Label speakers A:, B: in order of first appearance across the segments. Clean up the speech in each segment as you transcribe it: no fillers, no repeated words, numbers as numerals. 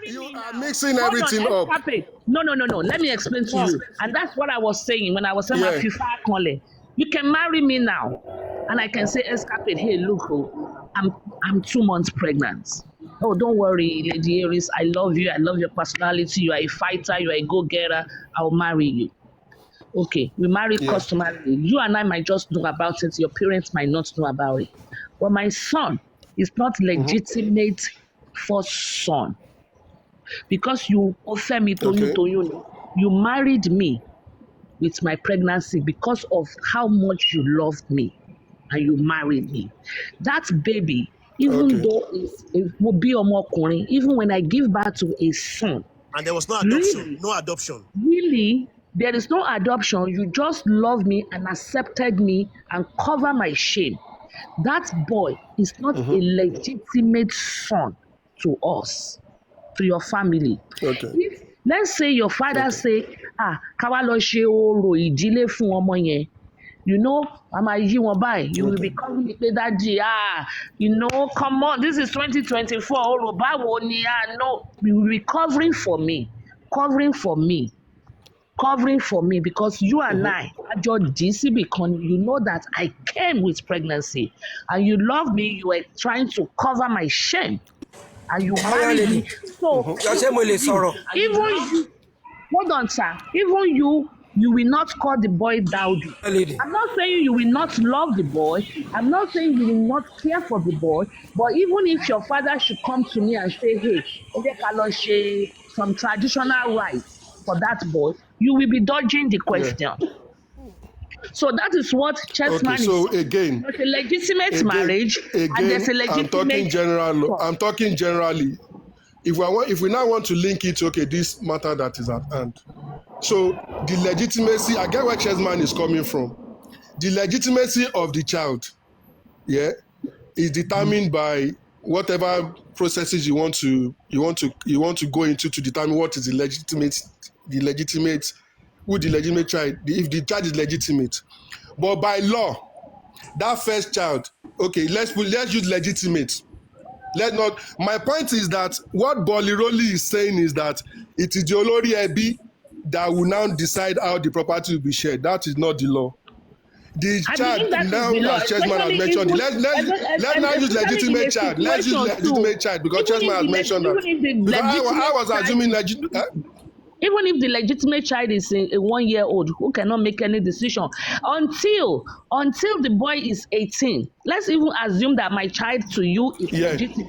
A: You are mixing everything up.
B: No. Let me explain to you. And that's what I was saying when I was saying my FIFA Kole. You can marry me now, and I can say, Escape, hey, look, I'm 2 months pregnant. Oh, don't worry, Lady Aries. I love you. I love your personality. You are a fighter. You are a go-getter. I'll marry you. Okay, we married customarily. You and I might just know about it. Your parents might not know about it. But my son is not legitimate first son. Because you offer me to you married me with my pregnancy because of how much you loved me and you married me. That baby, even though it will be a more corny, even when I give birth to a son.
C: And there was no adoption. No adoption.
B: Really? There is no adoption. You just love me and accepted me and cover my shame. That boy is not a legitimate son to us, to your family. If, let's say your father say, káwá lọ ṣe orò ìdílé fún ọmọ yẹn. You know, Mama yí wọn báyìí. You will be calling me daddy. You know, come on, this is 2024. Orò báwo ni? No, you will be covering for me because you and I, your DCB, you know that I came with pregnancy and you love me. You were trying to cover my shame and you married me. So, even you, hold on, sir. Even you will not call the boy dowdy. I'm not saying you will not love the boy. I'm not saying you will not care for the boy. But even if your father should come to me and say, hey, some traditional rights for that boy, you will be dodging the question. So that is what Chessman is.
A: So again,
B: there's a legitimate marriage and there's a legitimate.
A: I'm talking generally. If we now want to link it to this matter that is at hand. So the legitimacy, I get where Chessman is coming from. The legitimacy of the child, is determined by whatever processes you want to go into to determine what is the legitimate child, if the child is legitimate. But by law, that first child, let's use legitimate. My point is that what Boliroli is saying is that it is the Olori Ebi that will now decide how the property will be shared. That is not the law. The child now, as Chessman has mentioned, let's not use legitimate child. Let's use legitimate child because Chessman has mentioned that. Because I was assuming
B: even if the legitimate child is a 1-year-old who cannot make any decision until the boy is 18. Let's even assume that my child to you is legitimate,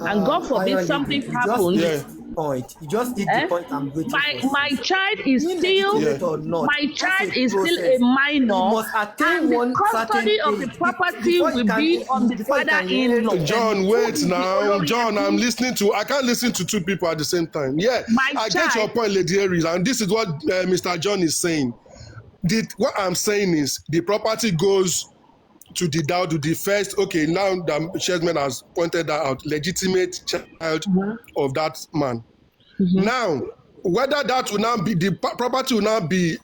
B: and God forbid something happens.
D: You just did the point I'm going to
B: my child is still a minor, and the custody of the property will be on the father-in-law.
A: John, wait now. John, I'm listening to. I can't listen to two people at the same time. I get your point, Lady Aries, and this is what Mr. John is saying. What I'm saying is the property goes to the dowry, the first. Now the Chessman has pointed that out. Legitimate child of that man. Now, whether that will now be the property will now be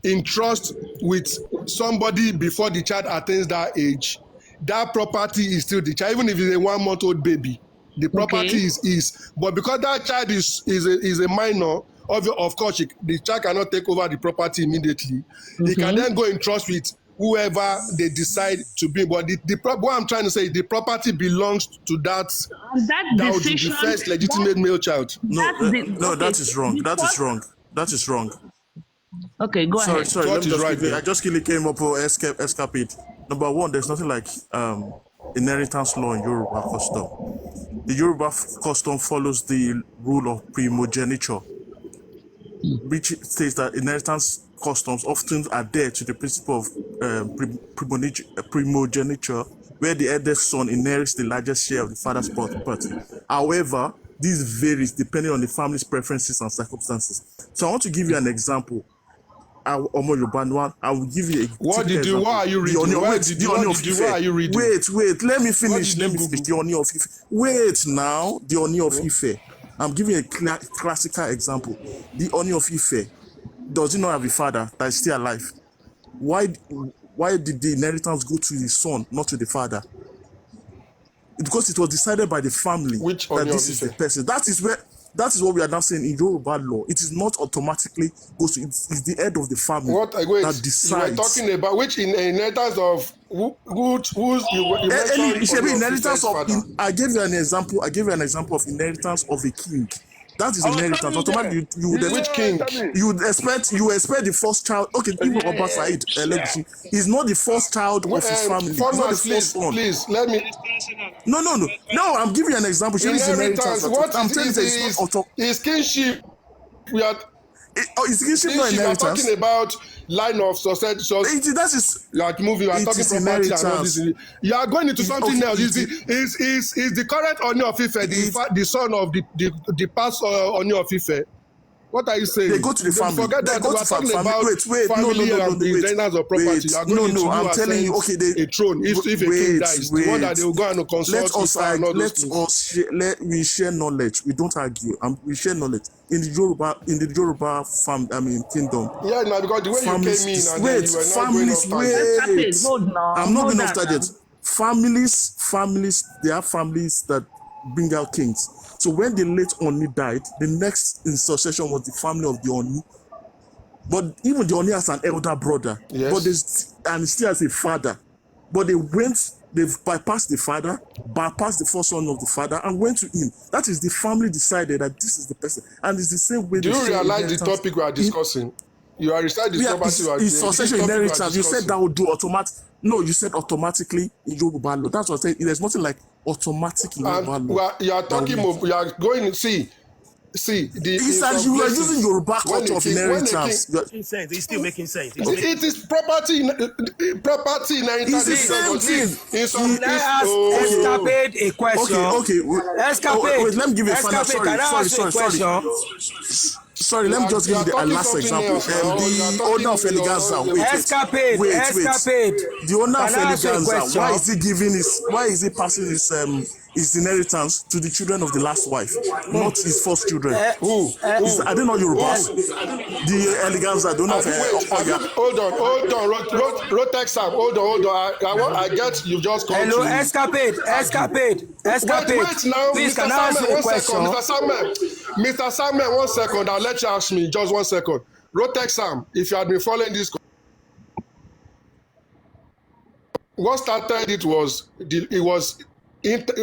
A: in trust with somebody before the child attains that age, that property is still the child, even if it's a 1-month-old baby. The property is. But because that child is a minor, of course, the child cannot take over the property immediately. He can then go in trust with whoever they decide to be. But what I'm trying to say is the property belongs to that would be the first legitimate male child.
C: That is wrong. That is wrong.
B: Okay, go ahead.
C: Sorry. I just came up with escapade. Number one, there's nothing like inheritance law in Yoruba custom. The Yoruba custom follows the rule of primogeniture, which states that inheritance customs often adhere to the principle of primogeniture, where the eldest son inherits the largest share of the father's property. However, this varies depending on the family's preferences and circumstances. So I want to give you an example. I will give you a example.
A: Why are you reading? Why are you reading?
C: Wait, let me finish. The Oni of Ife. Wait now, the Oni of Ife. I'm giving a classical example. The Oni of Ife. Does he not have a father that is still alive? Why did the inheritance go to the son, not to the father? Because it was decided by the family that this is the person. That is where That is what we are now saying in Yoruba law. It is not automatically goes to, it's the head of the family that decides.
A: You were talking about which inheritance of whose you mentioned
C: inheritance of. I gave you an example. I gave you an example of inheritance of a king. That is inheritance. Automatically, you would
A: which king?
C: You expect the first child. Okay, even Oba Said Elegushi is not the first child of his family. He's not the first one.
A: Please let me.
C: No. I'm giving you an example.
A: Inheritance. What I'm telling you is kinship. We are.
C: Is kinship not inheritance?
A: You are talking about line of succession.
C: That is
A: like movie. You are talking property and all this. You are going into something else. Is the current Ooni of Ife the son of the past Ooni of Ife? What are you saying?
C: They go to the family.
A: Forget that.
C: They go to family. Wait.
A: Family and the inheritance of property. You are going into
C: I'm telling you. Okay,
A: a throne. If a king dies, the one that they will go and consult.
C: Let we share knowledge. We don't argue. We share knowledge in the Yoruba kingdom.
A: Yeah, now because the way
C: families,
A: you came in and you were not going off target.
C: I'm not going off target. Families. There are families that bring out kings. So when the late Oni died, the next in succession was the family of the Oni. But even the Oni has an elder brother, and still has a father. But they bypassed the father, bypassed the first son of the father, and went to him. That is the family decided that this is the person, and it's the same way.
A: Do you realize the topic we are discussing? You are reciting the property.
C: It's succession inheritance. You said that would do automatic. No, you said automatically in Yoruba law. That's what I'm saying. There's nothing like automatic in Yoruba law.
A: You are talking about. You are going to see.
C: You are using Yoruba culture of inheritance.
D: It's still making sense.
A: It is property inheritance.
C: It's the same thing.
D: Let us escapade a question.
C: Okay. Wait, let me give you a final. Sorry, let me just give you the last example. The owner of Eleganza. Wait. The owner of Eleganza, why is he passing his inheritance to the children of the last wife, not his first children?
A: Who?
C: I don't know Yoruba. The Eleganza, the owner of Oya.
A: Hold on. Rotex Sam, hold on. I get you just come.
D: Hello, escapade.
A: Wait now,
D: Please,
A: Mr. Samuel, Mr. Samuel, 1 second. I'll let you ask me. Just 1 second. Rotex Sam, if you had been following this, what started it was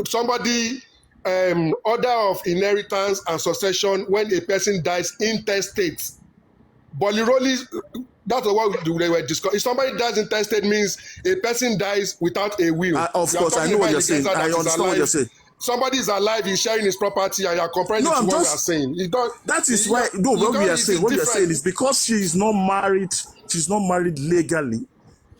A: somebody order of inheritance and succession when a person dies intestate. Boliroli, that's what they were discussing. If somebody dies intestate means a person dies without a will.
C: Of course, I know what you're saying. I understand what you're saying.
A: Somebody is alive, he's sharing his property, and you're comparing it to what we are saying.
C: What we are saying is because she is not married legally,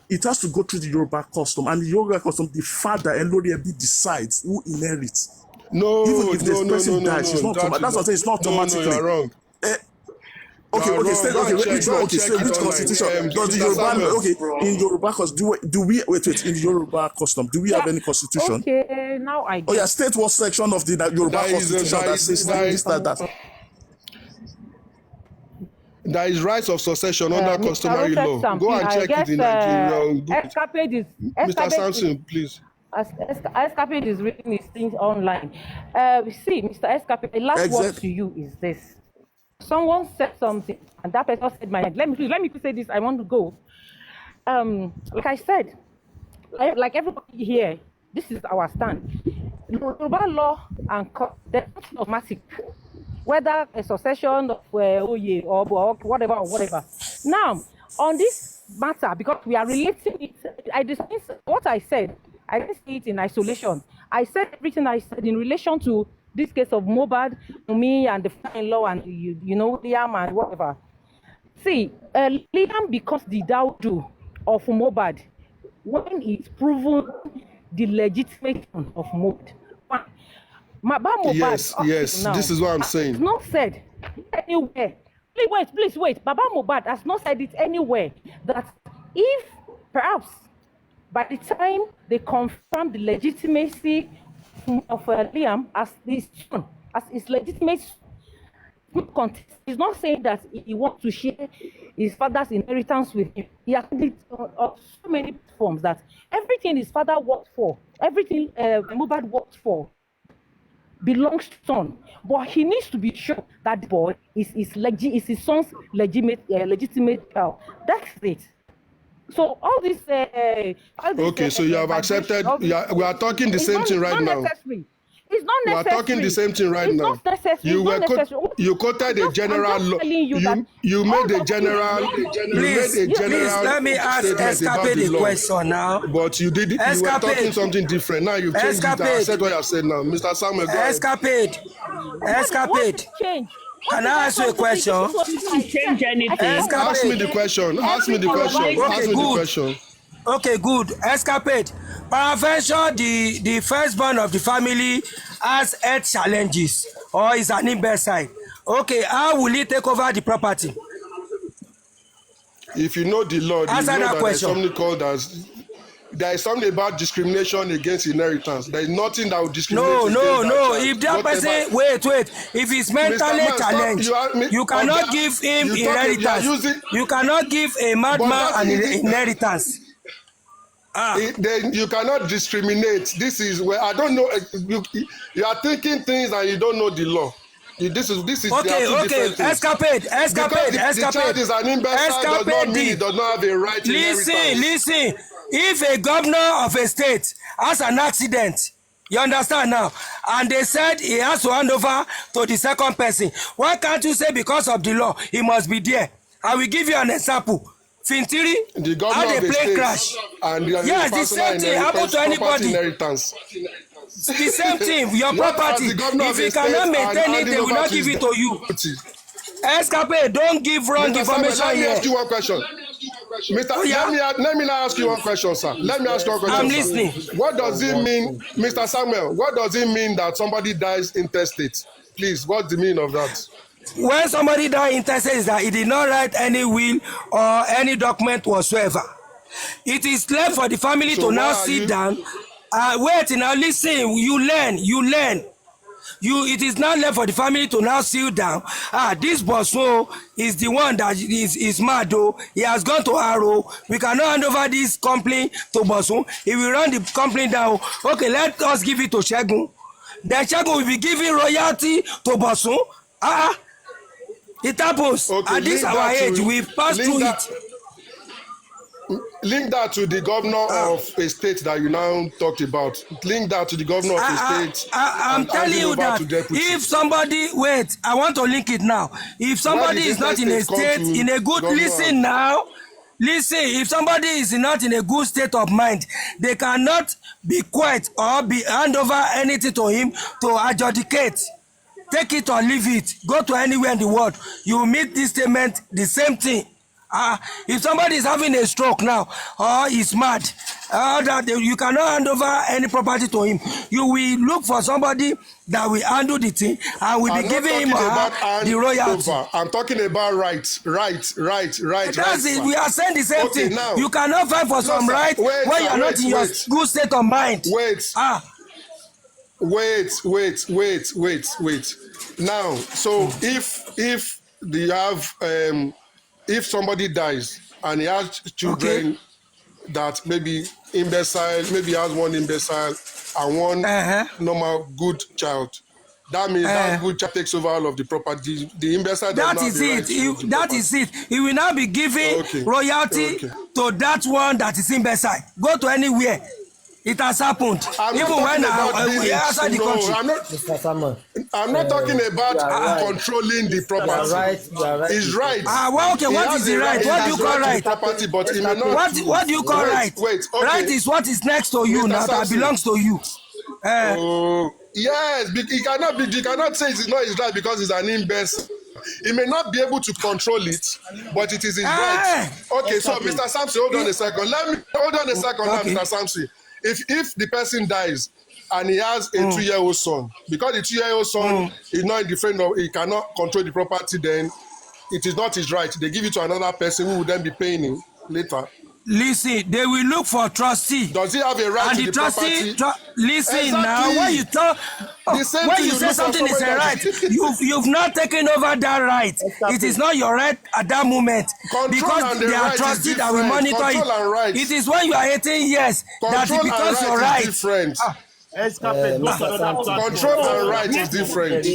C: it has to go through the Yoruba custom, and the Yoruba custom, the father and Lori Ebi decides who inherits. Even if this person dies, she's not. That's what I'm saying. It's not automatically.
A: No, you're wrong.
C: Which constitution does the Yoruba? In Yoruba custom, do we wait? In the Yoruba custom, do we have any constitution?
E: Okay, now I get.
C: State what section of the Yoruba constitution that says that.
A: There is rights of succession under customary law. Go and check it in Nigeria. Mr. Samson, please.
E: Escapade is reading his things online. See, Mr. Escapade, the last word to you is this. Someone said something, and that person said, let me say this, I want to go. Like I said, like everybody here, this is our stand. Yoruba law and they're not automatic. Whether a succession of Oye or whatever. Now, on this matter, because we are relating it, what I said, I didn't see it in isolation. I said everything I said in relation to this case of Mohbad, me and the father-in-law and Liam and whatever. See, Liam becomes the Daudu of Mohbad when it's proven the legitimation of Mohbad.
A: Yes, this is what I'm saying.
E: It's not said anywhere. Please wait. Baba Mohbad has not said it anywhere that if perhaps by the time they confirm the legitimacy of Liam as his son, as his legitimate contest, he's not saying that he wants to share his father's inheritance with him. He has it on so many forms that everything his father worked for, everything Mohbad worked for, belongs to son, but he needs to be sure that the boy is his son's legitimate child. That's it. So all this.
A: Okay, so you have accepted. We are talking the same thing right now.
E: It's not necessary.
A: We are talking the same thing right now.
E: Not necessary.
A: You quoted a general law. You made a general.
D: Please, let me ask Escapade a question now.
A: But you did. You were talking something different. Now you've changed it. I said what you have said now, Mr. Samuel.
D: Escapade. Can I ask you a question?
B: Change anything.
A: Ask me the question. Ask me the question.
D: Okay, good. Escapade. Peradventure, the firstborn of the family has health challenges or is an imbecile. Okay, how will he take over the property?
A: If you know the law, you know that there's something called as. There is something about discrimination against inheritance. There is nothing that will discriminate.
D: No. If that person, wait. If he's mentally challenged, you cannot give him inheritance. You cannot give a madman an inheritance.
A: Then you cannot discriminate. This is where I don't know. You are thinking things and you don't know the law. This is
D: okay. Escapade.
A: The child is an imbecile does not mean he does not have a right to inheritance.
D: Listen. If a governor of a state has an accident, you understand now, and they said he has to hand over to the second person, why can't you say because of the law he must be there? I will give you an example. Fintiri had a plane crash. Yes, the same thing happened to anybody. The same thing, your property. If you cannot maintain it, they will not give it to you. Escape, don't give wrong information here.
A: Let me ask you one question. Let me now ask you one question, sir. Let me ask you one question.
D: I'm listening.
A: What does it mean, Mr. Samuel? What does it mean that somebody dies intestate? Please, what's the meaning of that?
D: When somebody dies intestate is that he did not write any will or any document whatsoever. It is left for the family to now sit down. Wait, now listen. You learn. It is not left for the family to now sit down. This bosso is the one that is mad though. He has gone to Arrow. We cannot hand over this complaint to bosso. He will run the complaint down. Okay, let us give it to Segun. Then Segun will be giving royalty to bosso. It happens.
A: Okay,
D: at this our age, we pass through it.
A: Link that to the governor of a state that you now talked about. Link that to the governor of a state.
D: I'm telling you that if somebody, wait, I want to link it now. If somebody is not in a state, in a good, listen now. Listen, if somebody is not in a good state of mind, they cannot be quiet or be hand over anything to him to adjudicate. Take it or leave it. Go to anywhere in the world. You will meet this statement, the same thing. If somebody is having a stroke now or is mad, that you cannot hand over any property to him. You will look for somebody that will handle the thing and will be giving him the royalty.
A: I'm talking about rights. That's
D: it. We are saying the same thing. Now, you cannot fight for some right when you are not in your good state of mind.
A: Wait. Now, so if they have if somebody dies and he has children that maybe imbecile, maybe he has one imbecile and one normal good child, that means that good child takes over all of the property. The imbecile does not have the right.
D: That is it. He will now be giving royalty to that one that is imbecile. Go to anywhere. It has happened. Even when we are outside the country.
A: I'm not talking about controlling the property.
F: You are right.
A: He's right.
D: Okay, what is the right? What do you call right?
A: Property, but he may not.
D: What do you call right? Right is what is next to you now, that belongs to you.
A: Yes, he cannot say it's not his right because he's an imbecile. He may not be able to control it, but it is his right. Okay, so Mr. Sampson, hold on a second. Mr. Sampson. If the person dies and he has a 2-year-old son, because the 2-year-old son is not in the frame of, he cannot control the property, then it is not his right. They give it to another person who will then be paying him later.
D: Listen, they will look for trustee.
A: Does he have a right to the property?
D: Listen exactly. Now, when you talk, when you say something is a right, you've not taken over that right. Exactly. It is not your right at that moment. Because there are trustees that will monitor it. It is when you are 18 years that it becomes your right.
A: Control and right is different.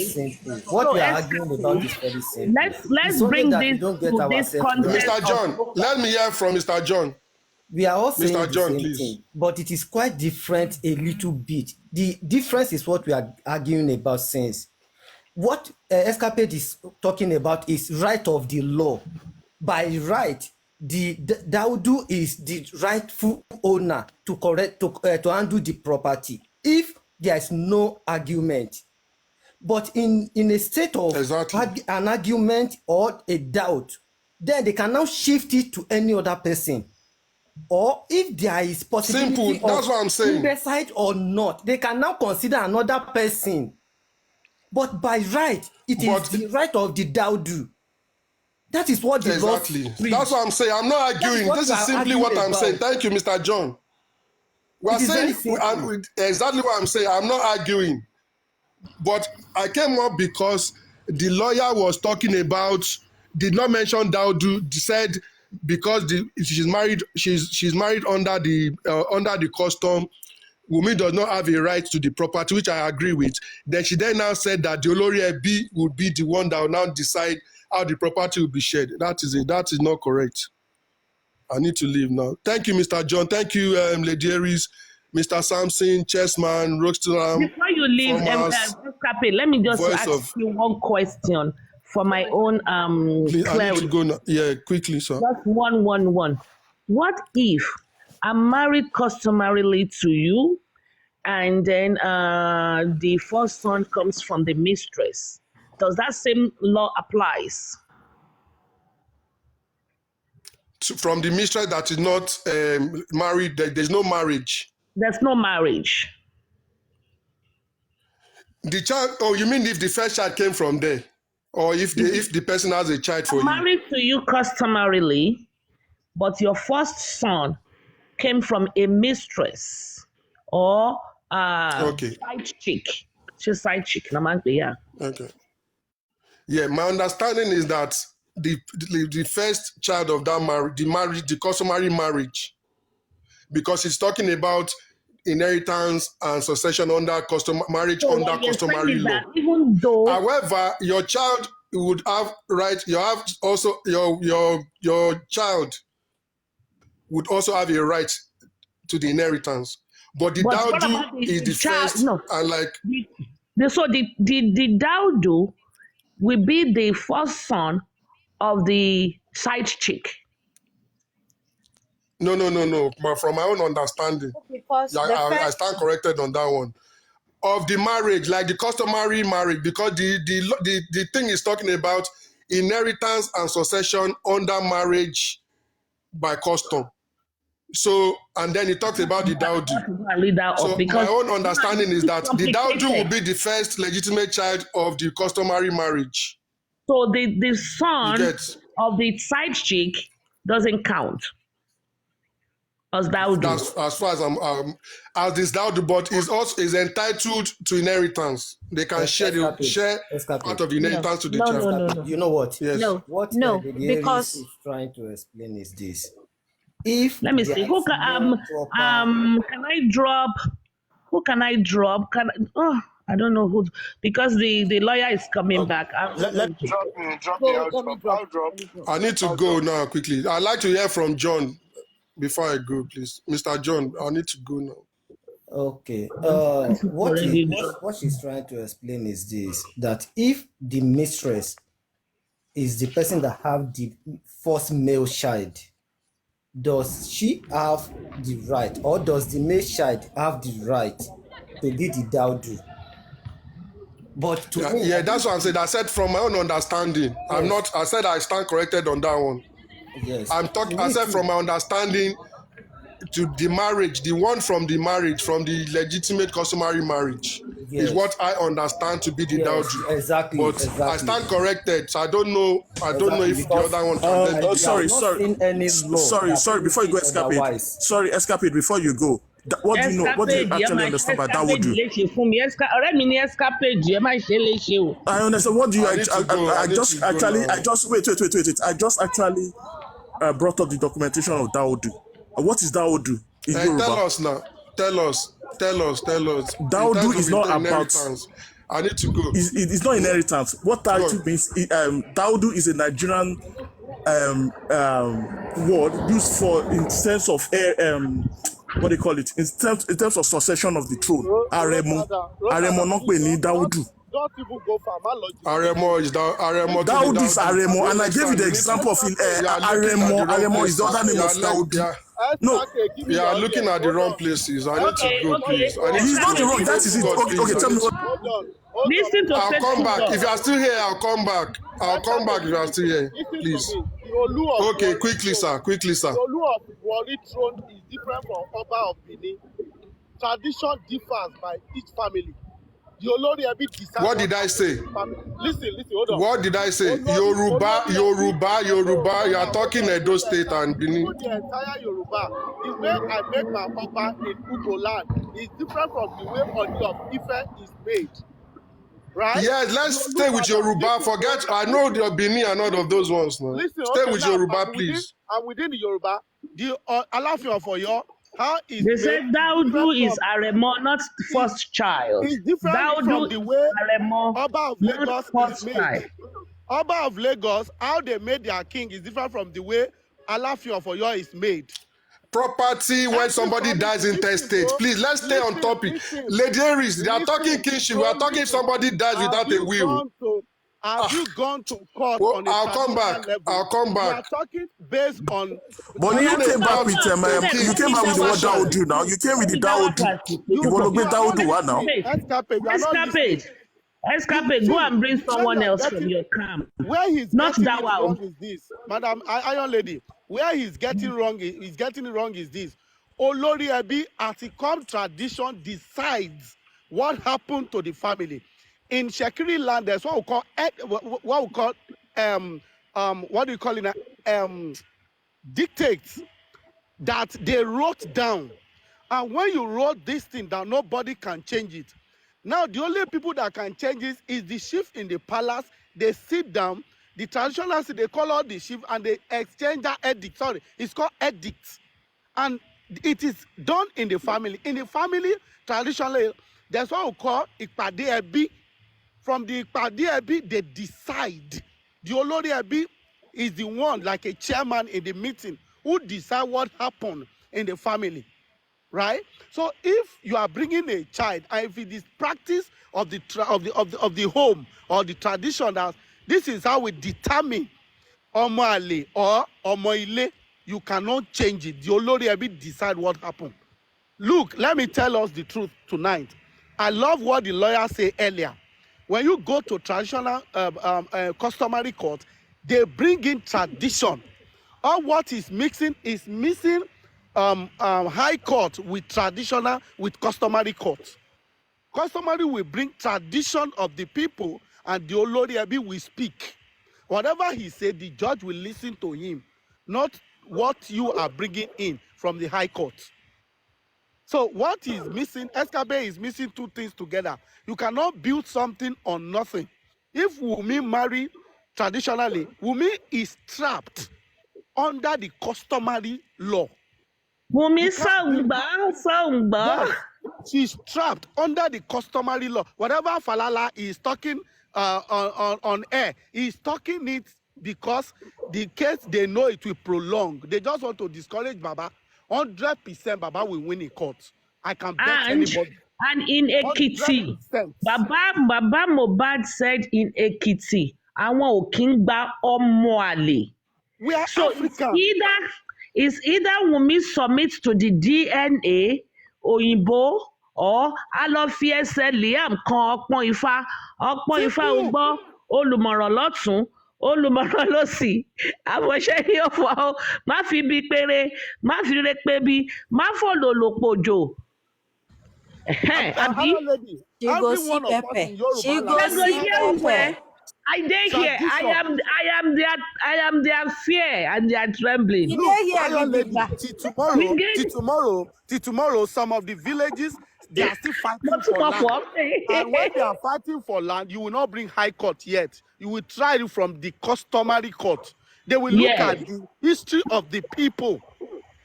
F: What we are arguing about is very simple.
B: Let's bring this to this context.
A: Mr. John, let me hear from Mr. John.
F: We are all saying
A: Mr. John,
F: the same
A: please.
F: thing, but it is quite different a little bit. The difference is what we are arguing about since. What Escapade is talking about is right of the law. By right, the Daudu is the rightful owner to handle the property if there is no argument. But in a state of an argument or a doubt, then they can now shift it to any other person. Or if there is possibility
A: that's what I'm saying.
F: Decide or not, they can now consider another person. But by right, it is the right of the Daudu. That is what the law
A: That's what I'm saying. I'm not arguing. This is simply what I'm saying. Thank you, Mr. John. We're saying exactly what I'm saying. I'm not arguing. But I came up because the lawyer was talking about, did not mention Daudu, said because she's married under the custom, Wunmi does not have a right to the property, which I agree with. Then she now said that the Olori Ebi would be the one that will now decide how the property will be shared. That is it. That is not correct. I need to leave now. Thank you, Mr. John. Thank you, Lady Aries, Mr. Samson, Chessman, Rockstrom.
B: Before you leave, let me just ask you one question for my own
A: please,
B: clarity.
A: I need to go now. Yeah, quickly, sir.
B: Just one. What if I'm married customarily to you, and then the first son comes from the mistress? Does that same law applies?
A: From the mistress that is not married, there's no marriage.
B: There's no marriage.
A: The child, you mean if the first child came from there? Or if the person has a child for you?
B: Married to you customarily, but your first son came from a mistress or side chick. She's side chick. Yeah.
A: Okay. Yeah, my understanding is that the first child of that marriage, the customary marriage, because it's talking about inheritance and succession under customary law.
B: Even though,
A: however, your child would have right. You have also your child would also have a right to the inheritance, but the Daudu is the first. No. And
B: the Daudu will be the first son of the side chick.
A: No. But from my own understanding, I stand corrected on that one. Of the marriage, like the customary marriage, because the thing is talking about inheritance and succession under marriage by custom. So, and then he talks about the Daudu. So my own understanding is that the Daudu will be the first legitimate child of the customary marriage.
B: So the son of the side chick doesn't count as Daudu.
A: As far as as this Daudu, but is entitled to inheritance. They can share part of the inheritance to the child.
F: No. You know what?
A: Yes.
F: No, because is trying to explain is this.
B: Let me see. Who can I drop? Who can I drop? I don't know who, because the lawyer is coming back.
G: Let me drop. I'll drop.
A: I need to go now quickly. I'd like to hear from John before I go, please. Mr. John, I need to go now.
F: Okay. What she's trying to explain is this, that if the mistress is the person that have the first male child, does she have the right, or does the male child have the right to be the Daudu? But
A: that's what I'm saying. I said from my own understanding. Yes. I said I stand corrected on that one.
F: Yes.
A: I said from my understanding to the marriage, the one from the marriage, from the legitimate customary marriage, is what I understand to be the Daudu.
F: Exactly.
A: But I stand corrected, so I don't know if the other one.
C: Sorry. Before you go, Escapade. Sorry, Escapade. Before you go, what do you know? What do you actually understand by Daudu? I understand. What do you? I just actually brought up the documentation of Daudu. What is Daudu in Yoruba?
A: Tell us now. Tell us. Tell us.
C: Daudu is not about.
A: I need to go.
C: It's not inheritance. What title means? Daudu is a Nigerian word used for in sense of what do you call it? In terms of succession of the throne. Aremo no pe ni Daudu.
G: Don't even go for
A: Aremo is Aremo.
C: Daud is Aremo, and I gave you the example of Aremo. Aremo is the other name of Daud. No,
A: you are looking at the wrong places. I need to go, please.
C: He's not the wrong. That is it. Okay, tell me what.
B: Listen to
A: I'll come back. If you are still here, I'll come back. I'll come back if you are still here, please. Okay, quickly, sir.
G: The Olu of Warri throne is different from Oba of Benin. Tradition differs by each family. The Olori Ebi decides.
A: What did I say?
G: Listen, hold on.
A: What did I say? Yoruba. You are talking Edo State and Benin.
G: The entire Yoruba is when I make my Oba in Ugo land. It's different from the way Oni of Ife is made. Right?
A: Yes, let's stay with Yoruba. Forget, I know the Benin and all of those ones. No?
G: Listen,
A: stay with Yoruba, please.
G: And within the Yoruba, the Alaafin of Oyo, how is
B: they said Daudu is Aremo, not first child.
G: It's different from the way
B: Aremo,
G: Oba of Lagos is made.
B: child.
G: Oba of Lagos, how they made their king is different from the way Alaafin of Oyo is made.
A: Property when somebody dies intestate. Please, let's stay on topic. Lady Aries, they are talking kinship. We are talking if somebody dies without a will.
G: Have you gone to court on a
A: I'll come back.
G: level?
A: I'll come back.
G: We are talking based on.
C: But you came back with the what Daudu now. You came with the Daudu. You want to be Daudu what now?
B: Escape, go and bring someone else from your camp.
G: Where he's
B: not
G: that
B: wrong
G: is this, Madam Iron Lady. Where he's getting wrong is this. Olori Ebi, as it comes tradition, decides what happened to the family. In Shekiri land, there's what we call what do you call it? Dictates that they wrote down. And when you wrote this thing down, nobody can change it. Now, the only people that can change it is the chief in the palace. They sit down. The traditionalists, they call out the chief and they exchange that edict. Sorry, it's called edict. And it is done in the family. In the family, traditionally, there's what we call Ipade Ebi. From the Ipade Ebi, they decide. The Olori Ebi is the one, like a chairman in the meeting, who decide what happened in the family. Right? So if you are bringing a child, and if it is practice of the home or the tradition that this is how we determine Omo Ale or Omo Ile, you cannot change it. The Olori Ebi decide what happened. Look, let me tell us the truth tonight. I love what the lawyer said earlier. When you go to traditional customary court, they bring in tradition. All what is missing high court with traditional, with customary court. Customary will bring tradition of the people, and the Olori Ebi will speak. Whatever he said, the judge will listen to him, not what you are bringing in from the high court. So what is missing, Escape is missing two things together. You cannot build something on nothing. If Wunmi marry traditionally, Wunmi is trapped under the customary law.
B: Wunmi Sangba.
G: She's trapped under the customary law. Whatever Falala is talking on air, he's talking it because the case, they know it will prolong. They just want to discourage Baba. 100% Baba will win in court. I can bet anybody.
B: And in Ekiti, Baba Mohbad said in Ekiti, àwọn ò kí ń gba ọmọ àlè.
G: We are
B: so
G: African.
B: It's either Wunmi submits to the DNA, Òyìnbó, or a lọ fi ẹsẹ̀ Liam kan ọpọ́n ifá ń gbọ́, olùmọ̀ràn lọ́tún, olùmọ̀ràn lósì, àfọ̀ṣẹ́ ní ọ̀fọ̀, má fi bí péré, má fi re pé bí, má fòlò lòpò jò.
H: She go see Pepe. She go see Pepe.
B: I dey here. I am their fear and their trembling.
G: Till tomorrow, some of the villages, they are still fighting for land. And when they are fighting for land, you will not bring high court yet. You will try it from the customary court. They will look at the history of the people.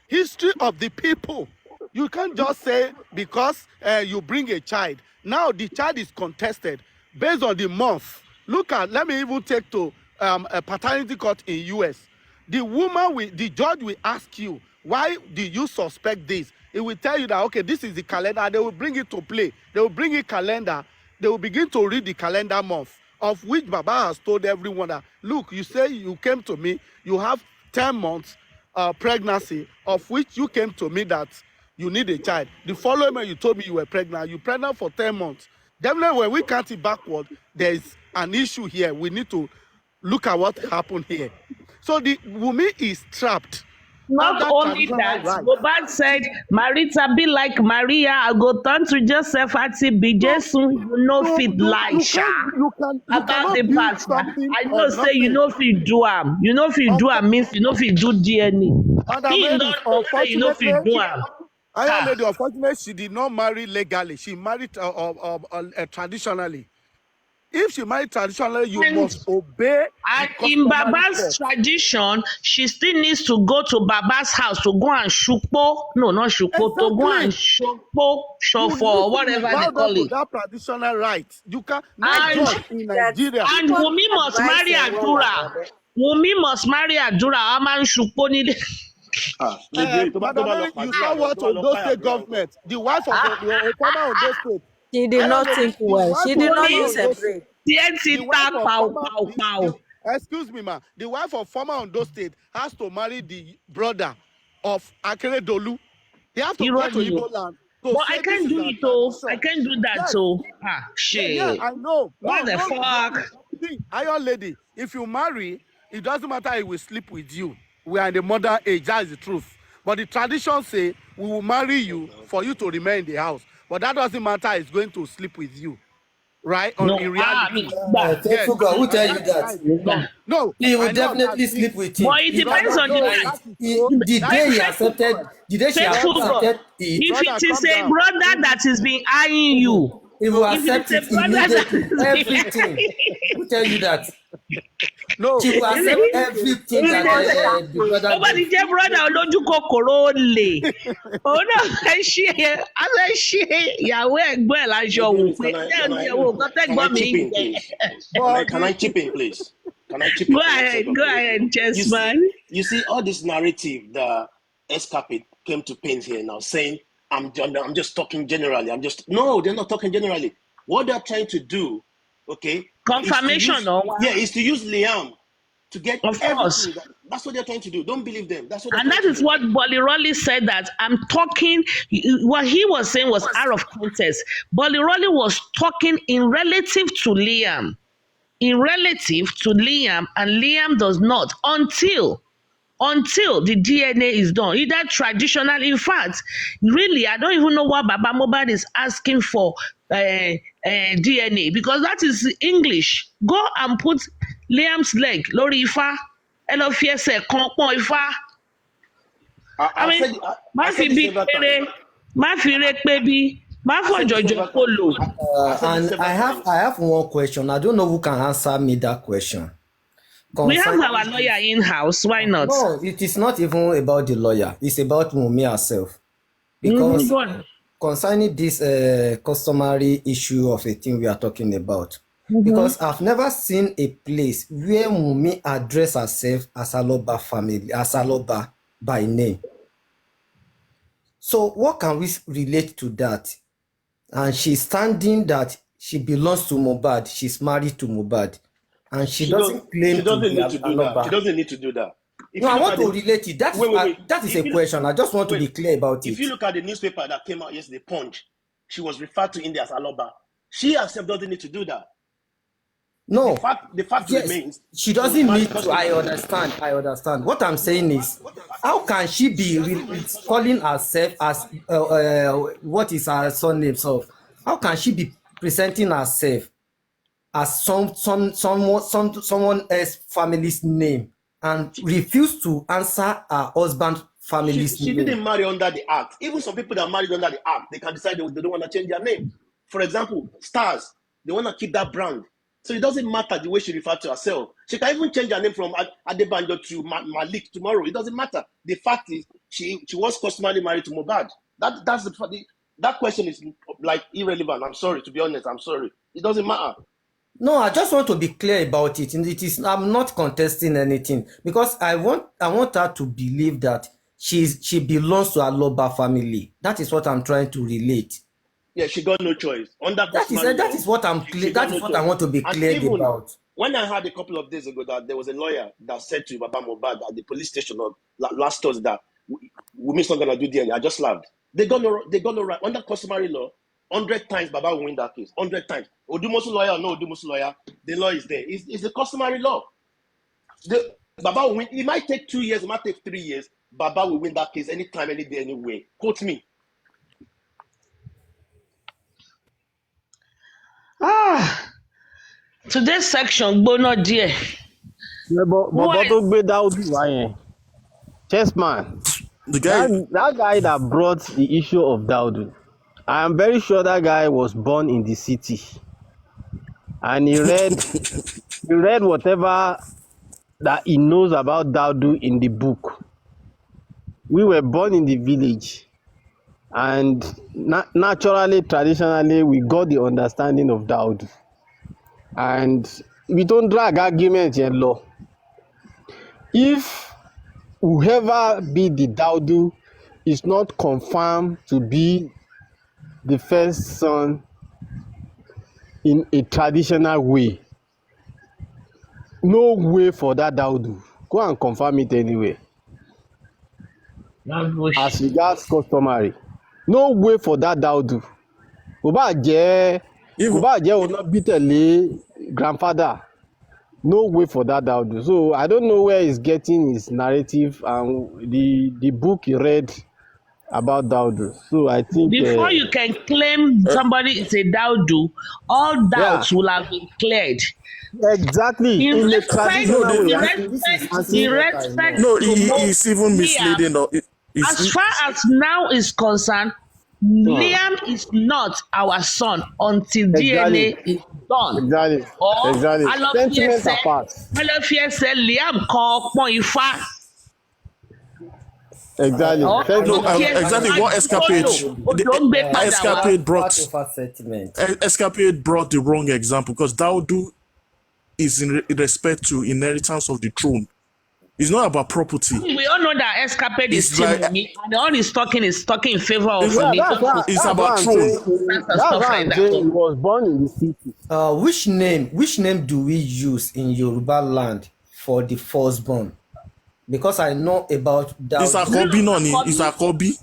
G: History of the people. You can't just say because you bring a child. Now the child is contested based on the month. Look at, let me even take to a paternity court in US. The judge will ask you, why do you suspect this? It will tell you that, okay, this is the calendar. They will bring it to play. They will bring a calendar. They will begin to read the calendar month, of which Baba has told everyone that, look, you say you came to me, you have 10 months pregnancy, of which you came to me that you need a child. The following month you told me you were pregnant. You're pregnant for 10 months. Definitely when we count it backward, there is an issue here. We need to look at what happened here. So the Wunmi is trapped.
B: Not only that, Mohbad said, Marita be like Maria, I go turn to Joseph Ati be Jesus, you know fit lie sha. About the past, I know say you know fit do am. You know fit do am means you know fit do DNA. He don't say you know fit do am.
G: Iron Lady, unfortunately, she did not marry legally. She married traditionally. If she married traditionally, you must obey.
B: And in Baba's tradition, she still needs to go to Baba's house to go and shupo. No, not shupo. Exactly. To go and shupo, shofo, whatever they call it.
G: That traditional right. You can not in Nigeria.
B: And Wunmi must marry Adura. Wunmi must marry Adura. Aman shupo ni.
G: You saw what Ondo State government, the wife of the former Ondo State.
H: She did not think well. She did not use a brain.
G: Excuse me, ma. The wife of former Ondo State has to marry the brother of Akeredolu. They have to go to Igbo land.
B: But I can't do it, though. I can't do that, so. Shit.
G: Yeah, I know.
B: What the fuck?
G: Iron Lady, if you marry, it doesn't matter if we sleep with you. We are in the modern age. That is the truth. But the tradition say we will marry you for you to remain in the house. But that doesn't matter. It's going to sleep with you, right?
B: No,
G: in reality,
F: yes. Who tell you that?
G: No,
F: he will definitely sleep with him.
B: But it depends on the night.
F: The day he accepted, the day she accepted,
B: if it is a brother that is being eyeing you,
F: he will accept it immediately. Everything. Who tell you that?
G: No,
F: she will accept everything that the brother.
B: Nobody tell brother olójú kòkòrò olè. Oh no, ẹ ṣe ìyàwó ẹ̀gbọ́n ẹ̀ láṣọ wò pé ẹ ń yẹ̀wò nǹkan tẹ́gbọ́n mi ń jẹ.
I: Can I chip in, please? Can I chip in?
B: Go ahead, Chessman.
I: You see all this narrative that Escape came to paint here now, saying I'm just talking generally. No, they're not talking generally. What they're trying to do, okay?
B: Confirmation,
I: is to use Liam to get
B: of course.
I: That's what they're trying to do. Don't believe them. That's what.
B: And that is what Boliroli said, that I'm talking. What he was saying was out of context. Boliroli was talking in relative to Liam, and Liam does not until the DNA is done, either traditional. In fact, really, I don't even know what Baba Mohbad is asking for DNA, because that is English. Go and put Liam's leg lórí Ifá, ẹ lọ fi ẹsẹ̀ kan pọ́n Ifá. I mean, má fi bí péré, má fi ré pé bí, má fọ̀jọ̀jọ̀ kó lò.
F: And I have one question. I don't know who can answer me that question.
B: We have our lawyer in-house. Why not?
F: No, it is not even about the lawyer. It's about Wunmi herself. Because concerning this customary issue of a thing we are talking about, because I've never seen a place where Wunmi address herself as Aloba family, as Aloba by name. So what can we relate to that? And she's standing that she belongs to Mohbad. She's married to Mohbad. And she doesn't claim to be Aloba.
I: She doesn't need to do that.
F: No, I want to relate it. That is a question. I just want to be clear about it.
I: If you look at the newspaper that came out yesterday, Punch, she was referred to India as Aloba. She herself doesn't need to do that.
F: No.
I: The fact
F: yes,
I: remains.
F: She doesn't need to. I understand. What I'm saying is, how can she be calling herself as what is her surname? So, how can she be presenting herself as someone else's family's name and refuse to answer her husband's family's name?
I: She didn't marry under the act. Even some people that married under the act, they can decide they don't want to change their name. For example, Stars, they want to keep that brand. So it doesn't matter the way she refers to herself. She can even change her name from Adebanjo to Malik tomorrow. It doesn't matter. The fact is, she was customarily married to Mohbad. That question is like irrelevant. I'm sorry, to be honest. I'm sorry. It doesn't matter.
F: No, I just want to be clear about it. And it is, I'm not contesting anything because I want her to believe that she belongs to a Aloba family. That is what I'm trying to relate.
I: Yeah, she got no choice.
F: That is what I'm clear. That is what I want to be clear about.
I: When I heard a couple of days ago that there was a lawyer that said to Baba Mohbad at the police station on last Thursday that Wumi's not gonna do DNA, I just laughed. They got no right under customary law. 100 times Baba will win that case. 100 times. Odumosu lawyer or no Odumosu lawyer, the law is there. It's the customary law. Baba will win. It might take 2 years. It might take 3 years. Baba will win that case anytime, any day, anyway. Quote me.
B: Today's section, Bono dear.
J: But to gbé Daudu wá yẹn. Chessman. That guy that brought the issue of Daudu, I am very sure that guy was born in the city. And he read whatever that he knows about Daudu in the book. We were born in the village. And naturally, traditionally, we got the understanding of Daudu. And we don't drag arguments in law. If whoever be the Daudu is not confirmed to be the first son in a traditional way, no way for that Daudu. Go and confirm it anyway. As regards customary, no way for that Daudu. Grandfather, no way for that Daudu. So I don't know where he's getting his narrative and the book he read about Daudu. So I think
B: before you can claim somebody is a Daudu, all doubts will have been cleared.
J: Exactly.
B: He's
C: even misleading.
B: As far as now is concerned, Liam is not our son until DNA is done.
J: Exactly. Sentiments apart.
B: Liam called Ifá.
J: Exactly.
C: Exactly what Escapade brought the wrong example because Daudu is in respect to inheritance of the throne. It's not about property.
B: We all know that Escapade is still me, and all he's talking in favor of me.
C: It's about throne.
J: He was born in the city.
F: Which name do we use in Yoruba land for the firstborn? Because I know about that.
C: It's Akobi, no? It's Akobi.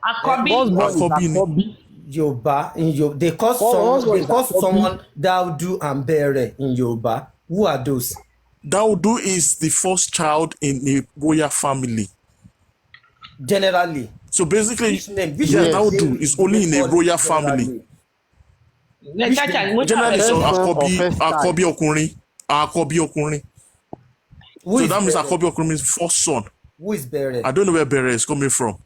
F: Akobi. Yoruba in Yoruba. They call someone Daudu and Bere in Yoruba. Who are those?
C: Daudu is the first child in a royal family.
F: Generally.
C: So basically, Daudu is only in a royal family. Generally, so Akobi Okunrin. So that means Akobi Okunrin's first son.
F: Who is Bere?
C: I don't know where Bere is coming from.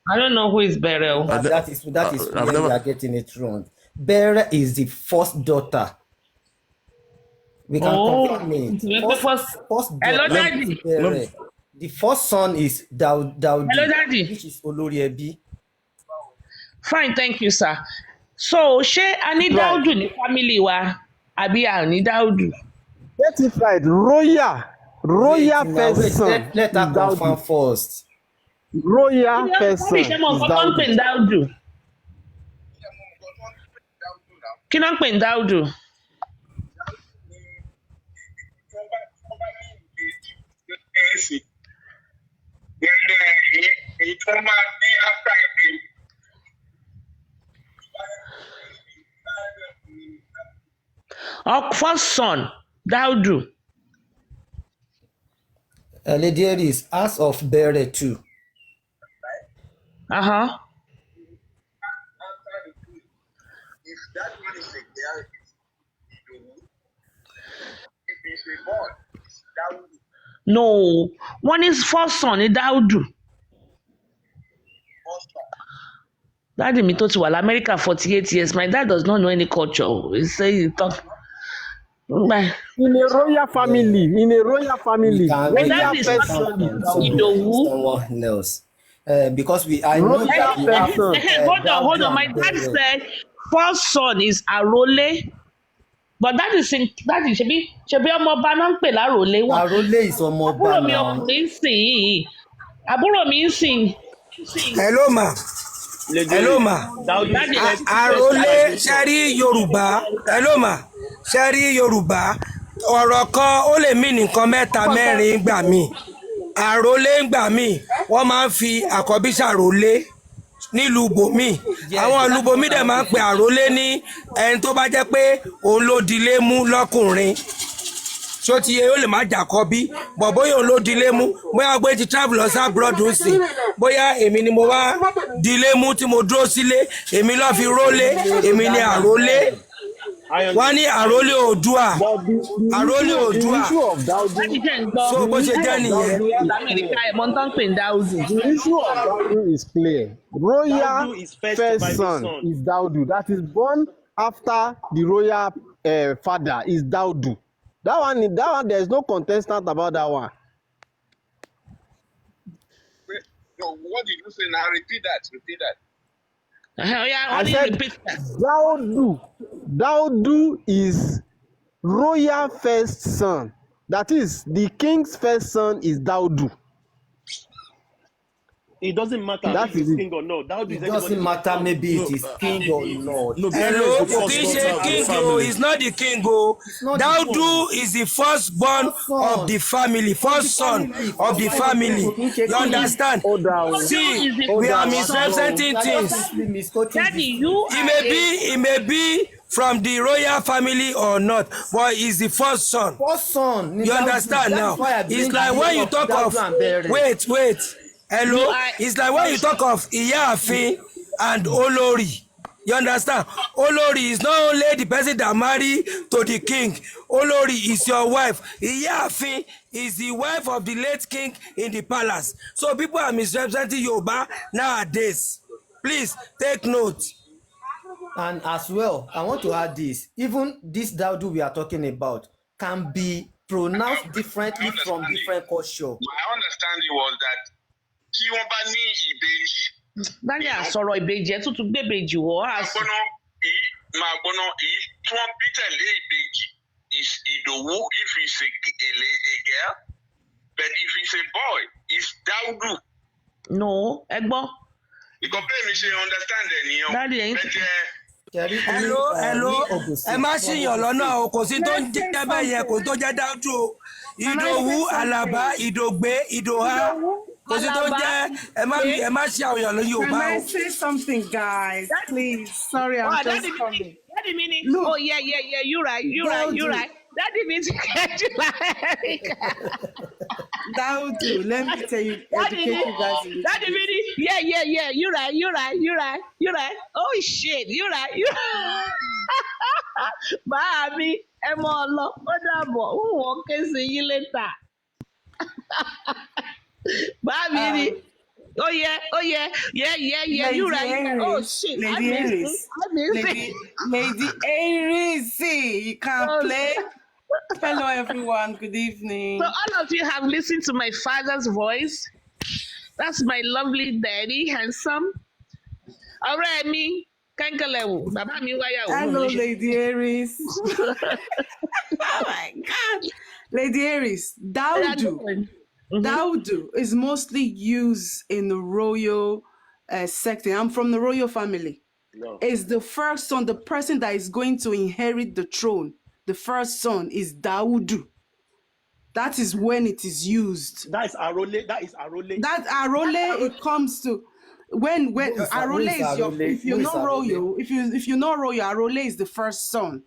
B: I don't know who is Bere.
F: That is where we are getting it wrong. Bere is the first daughter. We can confirm it.
B: Hello, Daddy.
F: The first son is Daudu.
B: Hello, Daddy.
F: Which is Oloriebi.
B: Fine, thank you, sir. So, she ani Daudu ni family wa abi ani Daudu.
J: Get it right. Royal person.
F: Let her confirm first.
J: Royal person is Daudu.
B: Kí ló ń pè ní Daudu? Our first son, Daudu.
F: Lady Aries, as of Bere too.
B: Uh-huh.
K: If that one is a girl, if it's a boy, Daudu.
B: No, one is first son, Daudu. Daddy mi tó ti wà l'America 48 years. My dad does not know any culture. He say he talk.
J: In a royal family.
F: Someone else. Because I know that we have,
B: hold on. My dad said first son is Arole, but that is ṣebí ọmọ ọba náà ń pè l'Arole.
F: Arole is ọmọ ọba
B: Àbúrò
F: now.
B: mi ń sìn.
D: Hello ma. Hello ma. Arole ṣẹ́rí Yorùbá. Hello ma. Ṣẹ́rí Yorùbá. Ọ̀rọ̀ kan ó lè mí nǹkan mẹ́ta mẹ́rin gbà mí. Àrólé ń gbà mí wọ́n máa ń fi àkọ́bí ṣàrólé nílùú bòmí. Àwọn ìlú bòmí dẹ̀ máa ń pe àrólé ní ẹni tó bá jẹ́ pé òun ló dilé mú lọ́kùnrin. Ṣó ti yẹ ó lè má jàkọ́bí bọ̀ bóyá òun ló dilé mú bóyá gbé ti travel lọ sí abroad sí bóyá èmi ni mo wá dilé mú tí mo dúró sílé èmi lọ́ fi rólé èmi ni àrólé. Wọ́n ní àrólé Oòduà àrólé Oòduà so bó ṣe jẹ́ nìyẹn.
J: The issue of Daudu is clear. Royal first son is Daudu. That is born after the royal father is Daudu. That one, there is no contestant about that one.
K: Wait, no, what did you say now? Repeat that.
J: I said Daudu is royal first son. That is, the king's first son is Daudu.
I: It doesn't matter if it's king or not.
F: It doesn't matter maybe it is king or not.
D: Hello, king is not the king. Daudu is the firstborn of the family, first son of the family. You understand? See, we are misrepresenting things. He may be from the royal family or not, but he's the first son. You understand now? It's like when you talk of wait. Hello, it's like when you talk of Ìyáàfin and Olórí. You understand? Olórí is not only the person that marry to the king. Olórí is your wife. Ìyáàfin is the wife of the late king in the palace. So people are misrepresenting Yoruba nowadays. Please take note.
F: And as well, I want to add this. Even this Daudu we are talking about can be pronounced differently from different culture.
K: My understanding was that tí wọ́n bá ní ìbejì.
B: Daniel sọ̀rọ̀ ìbejì ẹ̀ tuntun gbé ìbejì wọ̀ á sí.
K: Máa gbọ́ná èyí tí wọ́n bí tẹ̀lé ìbejì is Ìdòwú if it's a girl, but if it's a boy it's Daudu.
B: No, ẹ gbọ́.
K: Ìkọ̀pẹ́ mi ṣe understand ẹ̀ nìyẹn.
D: Hello. Ẹ má ṣìyàn lọ́nà o, kò sí tó ń jẹ́ bẹ́ẹ̀ yẹn, kò tó jẹ́ Daudu o. Ìdòwú, Àlàbá, Ìdògbé, Ìdòhá. Can I
L: say something, guys? Please. Sorry, I'm just coming.
B: Daddy meaning, oh yeah, you're right. Daddy means
L: Daudu, let me tell you, educate you guys.
B: Daddy meaning, yeah, you're right. Oh shit, you're right. Baby, I'm all okay, see you later. Baby, oh yeah, you're right. Oh shit,
L: Lady Aries, you can't play. Hello everyone, good evening.
B: So all of you have listened to my father's voice. That's my lovely daddy, handsome. Alright, me, kankalewu. Baba mi waya.
L: Hello, Lady Aries. Oh my God, Lady Aries, Daudu. Daudu is mostly used in the royal sector. I'm from the royal family. No. Is the first son, the person that is going to inherit the throne. The first son is Daudu. That is when it is used.
I: That is Arole. That
L: Arole, it comes to when Arole is your. If you're not royal, if you're not royal, Arole is the first son.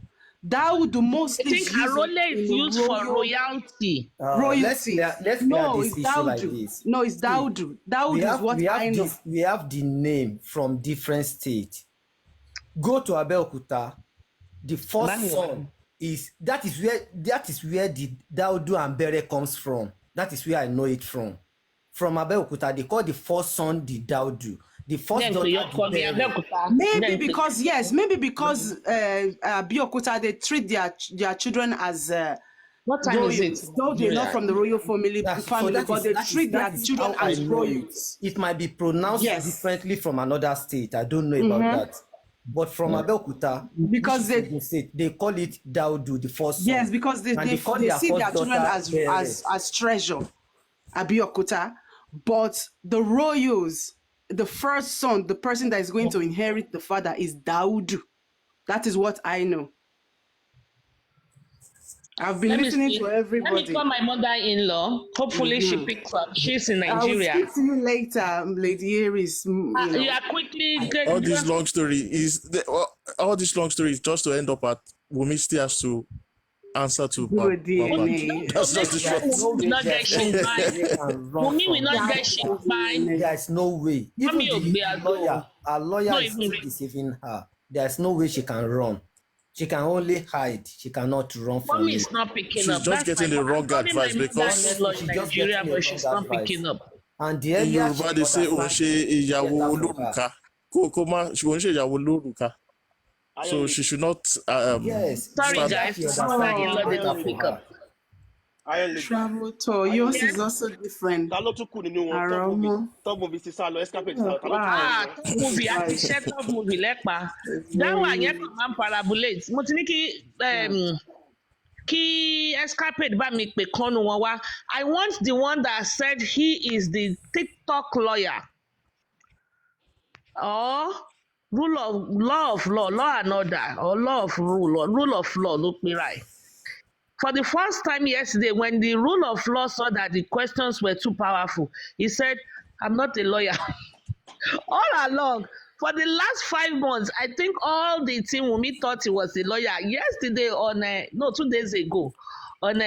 L: Daudu mostly.
B: I think Arole is used for royalty.
L: Royalty.
F: Let's
L: no, it's Daudu. Like this. No, it's Daudu. Daudu is what I know.
F: We have the name from different states. Go to Abeokuta. The first son is that is where the Daudu and Bere comes from. That is where I know it from. From Abeokuta, they call the first son the Daudu. The first
L: maybe because Abeokuta they treat their children as
B: What time
L: royals,
B: is it?
L: though they're not from the royal family, but they treat their children as royals.
F: It might be pronounced differently from another state. I don't know about that. But from Abeokuta,
L: because
F: they call it Daudu, the first son.
L: Yes, because they see their children as treasure, Abeokuta. But the royals, the first son, the person that is going to inherit the father is Daudu. That is what I know. I've been listening to everybody.
B: Let me call my mother-in-law. Hopefully she picks up. She's in Nigeria.
L: I'll speak to you later, Lady Aries.
B: You are quickly.
C: All this long story is just to end up at Wumi still has to answer to
B: That's just the short. Wumi will not get Wumi.
F: There's no way. Even a lawyer is deceiving her. There's no way she can run. She can only hide. She cannot run from
B: it. Is not picking
C: she's
B: up.
C: just getting the wrong advice because
B: Nigeria, but she's not picking up.
F: And the
C: in Yoruba they say ìyàwó olórùka. She won't say ìyàwó olórùka. So she should not.
F: Yes.
B: Sorry, guys. Sister-in-law did not pick up.
L: Travel tour. Yours is also different.
I: Top movie Escapade.
B: Top movie. I said top movie. Lepa. That one yet man parabolate. Mo ti ní kí Escapade bá mi pè kọ́nu wọn wá. I want the one that said he is the TikTok lawyer. Or law and order, or law of rule of law. Look me right. For the first time yesterday, when the rule of law saw that the questions were too powerful, he said, I'm not a lawyer. All along, for the last 5 months, I think all the team Wumi thought he was a lawyer. Yesterday, 2 days ago, on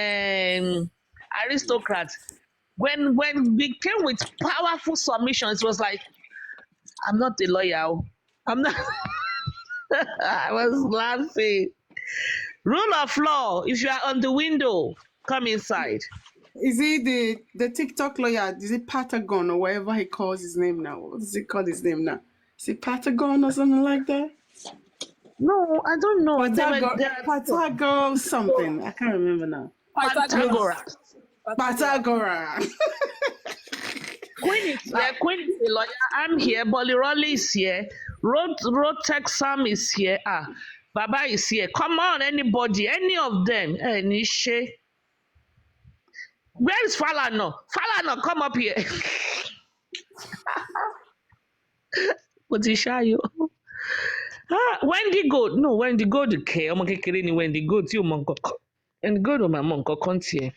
B: Aristocrat, when we came with powerful submissions, it was like, I'm not a lawyer. I'm not. I was laughing. Rule of law, if you are on the window, come inside.
L: Is he the TikTok lawyer? Is it Patagon or whatever he calls his name now? What does he call his name now? Is it Patagon or something like that?
B: No, I don't know.
L: Patagon something. I can't remember now.
B: Patagora. Queen is here. Queen is a lawyer. I'm here. Boliroli is here. Road Texam is here. Baba is here. Come on, anybody, any of them. Nishe. Where is Falana? Falana, come up here. What is you? Wendy Gold. No, Wendy Gold. Okay, I'm okay. Wendy Gold. You monko. And go to my monko. Can't here.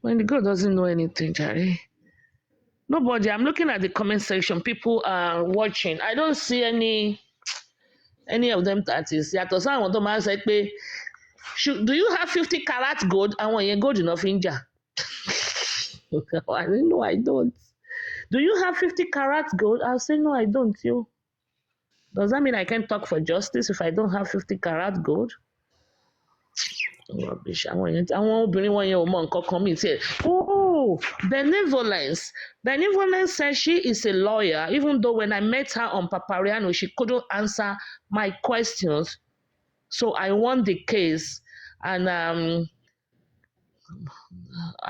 B: Wendy Gold doesn't know anything, Jerry. Nobody. I'm looking at the comment section. People are watching. I don't see any of them that is. Yàtọ̀ sáwọn tó máa ń sọ pé do you have 50 karat gold? Àwọn yẹn gold enough inja. I didn't know I don't. Do you have 50 karat gold? I'll say no, I don't. You. Does that mean I can't talk for justice if I don't have 50 karat gold? Rubbish. Àwọn obìnrin wọn yẹn ò mọ nǹkan kan mi tiẹ̀. Oh, Benevolence. Benevolence says she is a lawyer, even though when I met her on Papariano, she couldn't answer my questions. So I won the case, and I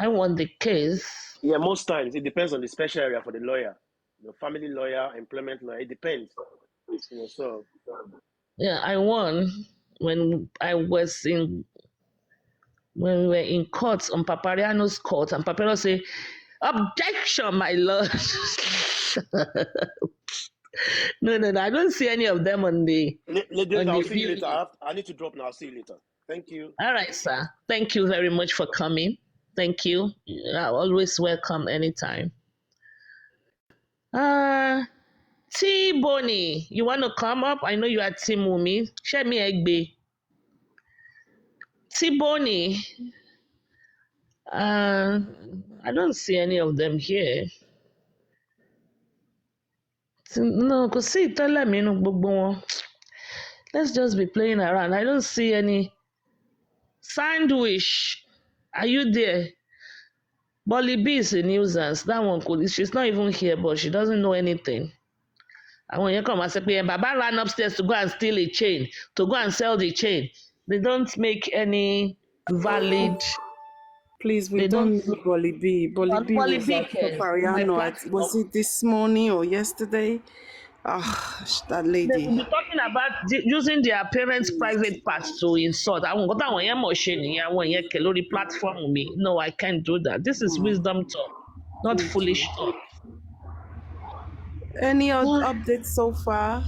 B: won the case.
I: Yeah, most times it depends on the special area for the lawyer. The family lawyer, employment lawyer, it depends. So
B: yeah, I won when we were in court on Papariano's court, and Papariano say, "Objection, my lord." No, I don't see any of them on the.
I: I'll see you later. I need to drop now. I'll see you later. Thank you.
B: All right, sir. Thank you very much for coming. Thank you. I'm always welcome anytime. T Bonnie, you want to come up? I know you are Team Wumi. Share me Egbe. T Bonnie. I don't see any of them here. No, because see, tell me no gbogbo wọn. Let's just be playing around. I don't see any. Sandwich, are you there? Bolly B is a nuisance. That one could. She's not even here, but she doesn't know anything. And when you come and say, Baba ran upstairs to go and steal a chain, to go and sell the chain. They don't make any valid.
L: Please, we don't need Bolly B. Bolly B was at Papariano. Was it this morning or yesterday? That lady.
B: They will be talking about using their parents' private parts to insult. I won't go down on platform me. No, I can't do that. This is wisdom talk, not foolish talk.
L: Any other updates so far?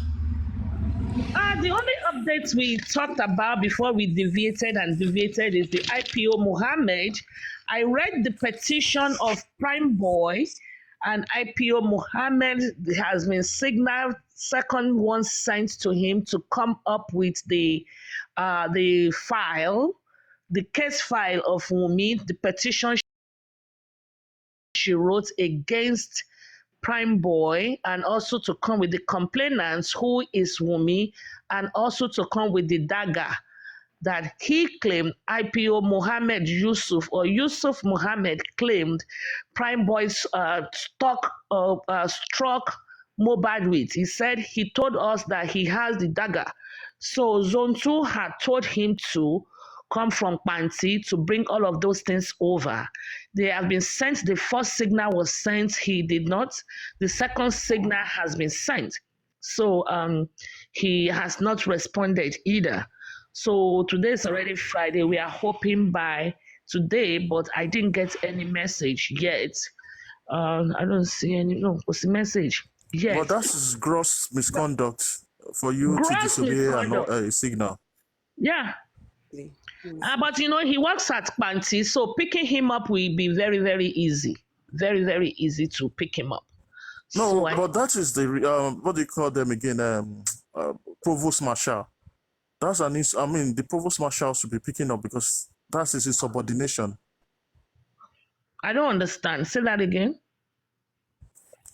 B: The only updates we talked about before we deviated is the IPO Mohammed. I read the petition of Prime Boy, and IPO Mohammed has been signaled second one sent to him to come up with the file, the case file of Wunmi, the petition she wrote against Prime Boy, and also to come with the complainants, who is Wunmi, and also to come with the dagger that he claimed IPO Mohammed Yusuf or Yusuf Mohammed claimed Prime Boy's struck Mohbad with. He said he told us that he has the dagger. So Zone 2 had told him to come from Panti to bring all of those things over. They have been sent. The first signal was sent. He did not. The second signal has been sent. So he has not responded either. So today is already Friday. We are hoping by today, but I didn't get any message yet. I don't see any message yet.
C: But that's gross misconduct for you to disobey a signal.
B: Yeah. But he works at Panti, so picking him up will be very, very easy. Very, very easy to pick him up.
C: No, so but that is the what do you call them again? Provost Marshal. That's the Provost Marshal should be picking up because that's his subordination.
B: I don't understand. Say that again.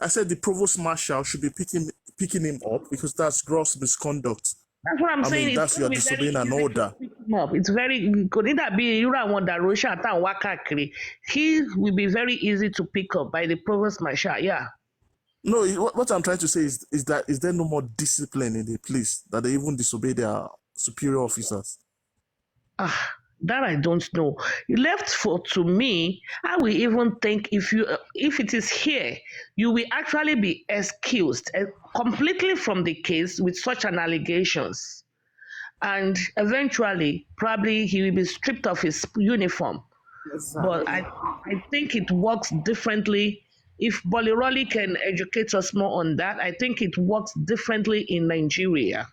C: I said the Provost Marshal should be picking him up because that's gross misconduct.
B: That's what I'm saying.
C: That's you're disobeying an order.
B: It's very could either be Rosha and Wakakri. He will be very easy to pick up by the Provost Marshal. Yeah.
C: No, what I'm trying to say is there no more discipline in the police that they even disobey their superior officers?
B: That I don't know. Left to me, I will even think if it is here, you will actually be excused completely from the case with such an allegations, and eventually, probably he will be stripped of his uniform. Exactly. But I think it works differently. If Boliroli can educate us more on that, I think it works differently in Nigeria.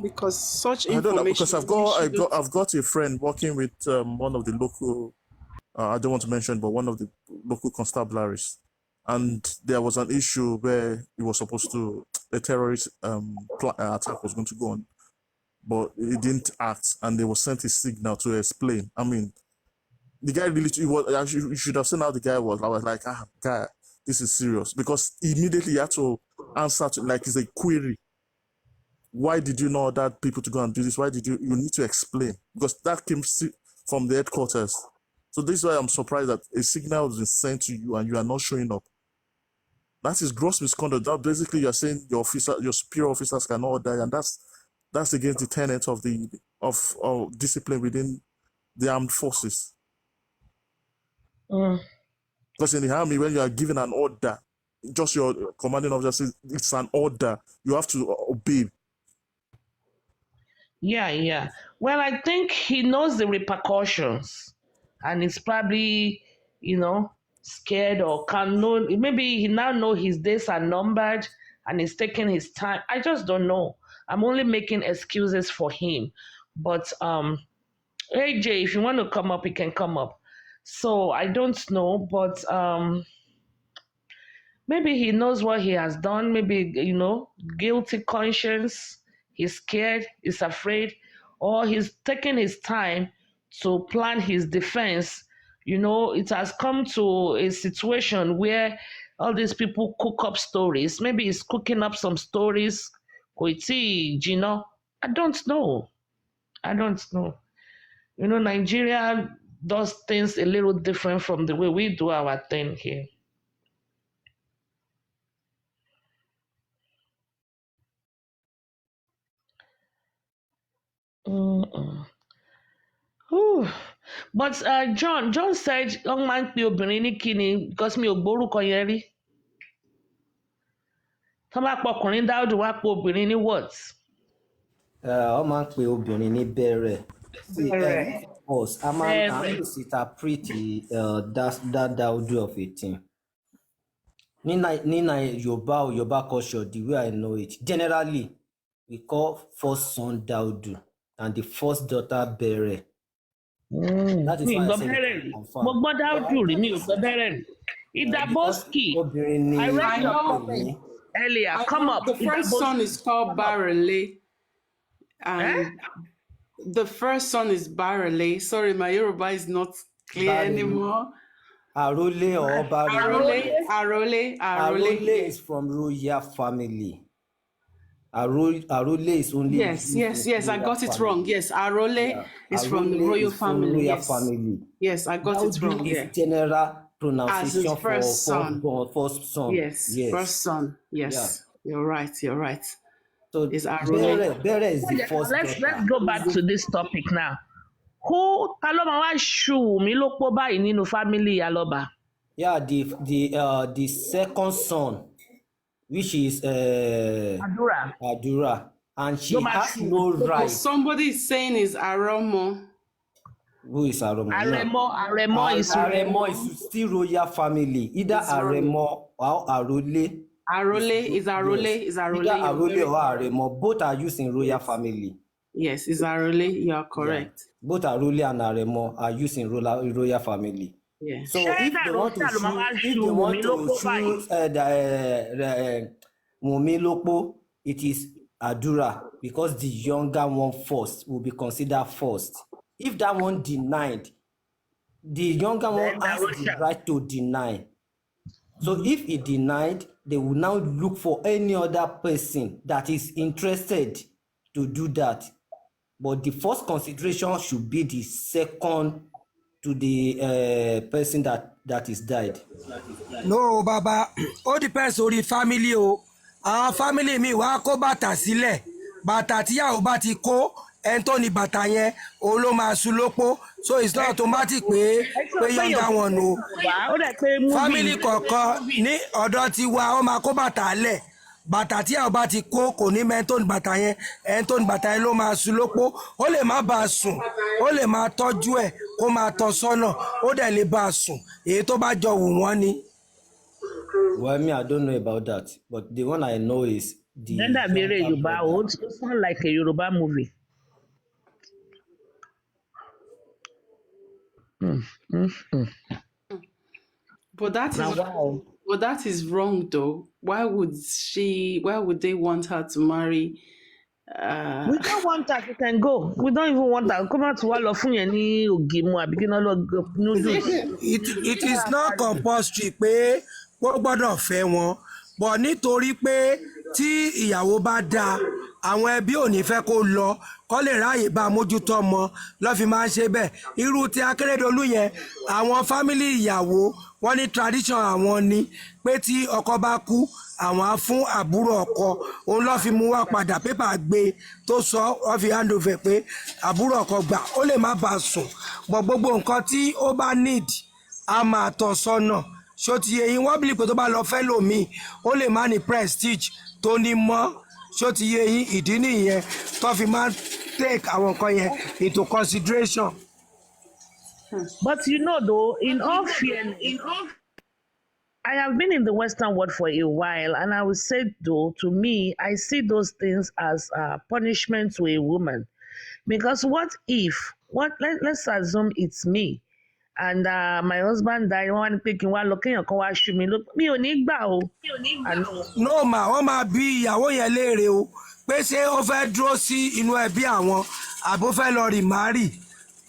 L: Because such information.
C: I don't know, because I've got a friend working with one of the local, I don't want to mention, but one of the local constabularies, and there was an issue where it was supposed to a terrorist attack was going to go on, but it didn't act, and they were sent a signal to explain. The guy really, you should have seen how the guy was. I was like, guy, this is serious, because immediately he had to answer to it's a query. Why did you know that people to go and do this? Why did you need to explain? Because that came from the headquarters. So this is why I'm surprised that a signal has been sent to you and you are not showing up. That is gross misconduct. That basically you're saying your superior officers cannot order, and that's against the tenet of of discipline within the armed forces. Because in the army, when you are given an order, just your commanding officer says it's an order, you have to obey.
B: Yeah. Well, I think he knows the repercussions, and he's probably, scared or can know. Maybe he now know his days are numbered, and he's taking his time. I just don't know. I'm only making excuses for him. But AJ, if you want to come up, you can come up. So I don't know, but maybe he knows what he has done. Maybe, guilty conscience. He's scared, he's afraid, or he's taking his time to plan his defense. It has come to a situation where all these people cook up stories. Maybe he's cooking up some stories. I don't know. Nigeria does things a little different from the way we do our thing here. But John said, "Young man pe obìnrin ní kíni because mi ò gbórúkọ yẹn rí." Tó bá pọ ọkùnrin Dáúdù wá pe obìnrin ní what?
F: Wọ́n máa ń pe obìnrin ní bẹ̀rẹ̀. Us, I'm interpret that Dáúdù of a thing. Nina Yoruba culture, the way I know it, generally we call first son Dáúdù and the first daughter Bẹ̀rẹ̀. That is why I say
B: mo gbọ́ Dáúdù rí mi ò gbọ́ Bẹ̀rẹ̀ rí. Idaboski, I read your earlier. Come up.
L: The first son is called Barale, and the first son is Barale. Sorry, my Yoruba is not clear anymore.
F: Arole or Barale?
L: Arole.
F: Arole is from royal family. Arole is only.
L: Yes. I got it wrong. Yes, Arole is from the royal family. Yes, I got it wrong.
F: Yeah. General pronunciation
L: as first son.
F: First son.
L: Yes, first son. Yes, yeah. You're right.
F: So
L: it's Arole.
F: Bere is the first.
B: Let's go back to this topic now. Who Taloma wa shu mi ló pọ̀ báyìí nínú family Aloba?
F: Yeah, the second son, which is Adura, and she has no right.
L: Somebody is saying is Aromo.
F: Who is Aromo?
B: Aremo
F: is still royal family. Either Aremo or Arole.
L: Arole is Arole.
F: Either Arole or Aremo. Both are used in royal family.
L: Yes, is Arole. You are correct.
F: Yeah. Both Arole and Aremo are used in royal family.
L: Yeah.
F: So if they want to choose Mumi Lopo, it is Adura, because the younger one first will be considered first. If that one denied, the younger one has the right to deny. So if he denied, they will now look for any other person that is interested to do that. But the first consideration should be the second to the person that is died.
D: No, Baba, all depends on the family. Our family mi wá kó bàtà sílẹ̀, bàtà tíyàwó bá ti kó ẹni bàtà yẹn òun ló máa sun lópó, so it's not automatic pé younger one o. Family kọ̀ọ̀kan ní ọ̀dọ̀ tiwa ó máa kó bàtà lẹ̀, bàtà tíyàwó bá ti kó kò ní mẹ́ tó ní bàtà yẹn, ẹni tó ní bàtà yẹn ló máa sun lópó, ó lè má bá a sùn, ó lè máa tọ́jú ẹ̀ kó máa tọ́ sọ́nà, ó dẹ̀ lè bá a sùn, èyí tó bá jọ wù wọ́n ni.
F: Well, me, I don't know about that, but the one I know is the.
B: Then that very Yoruba old, it sounds like a Yoruba movie.
L: But that is wrong, though. Why would they want her to marry?
B: We don't want her. You can go. We don't even want her. Come out to all of you.
D: It is not compulsory pé wọ́n gbọ́dọ̀ fẹ́ wọn, but nítorí pé tí ìyàwó bá dáa, àwọn ẹbí ò ní fẹ́ kó lọ, kó lè ráyè bá mójútó ọmọ ló fi máa ń ṣe bẹ́ẹ̀. Irú ti Akérédolú yẹn, àwọn fámílì ìyàwó wọ́n ní tradition àwọn ni pé tí ọkọ bá kú, àwọn á fún àbúrò ọkọ, òun ló fi mú wá padà, pépà gbé tó sọ wọ́n fi hand over pé àbúrò ọkọ gbà, ó lè má bàa sùn, but gbogbo nǹkan tí ó bá need á máa tọ́ sọ́nà. Ṣó ti yé yín, wọ́n bìlì pé tó bá lọ fẹ́ lòmíì, ó lè má ní prestige tó ní mọ́. Ṣó ti yé yín, ìdí nìyẹn tó fi máa take àwọn nǹkan yẹn into consideration.
B: But you know, though, in all I have been in the Western world for a while, and I would say, though, to me, I see those things as punishment to a woman. Because what if, let's assume it's me, and my husband died, one picking one looking at me, look, me ò ní gbà o.
D: No ma, wọ́n máa bí ìyàwó yẹn léèrè o, pé ṣé ó fẹ́ dúró sí inú ẹbí àwọn, àbó fẹ́ lọ remarry.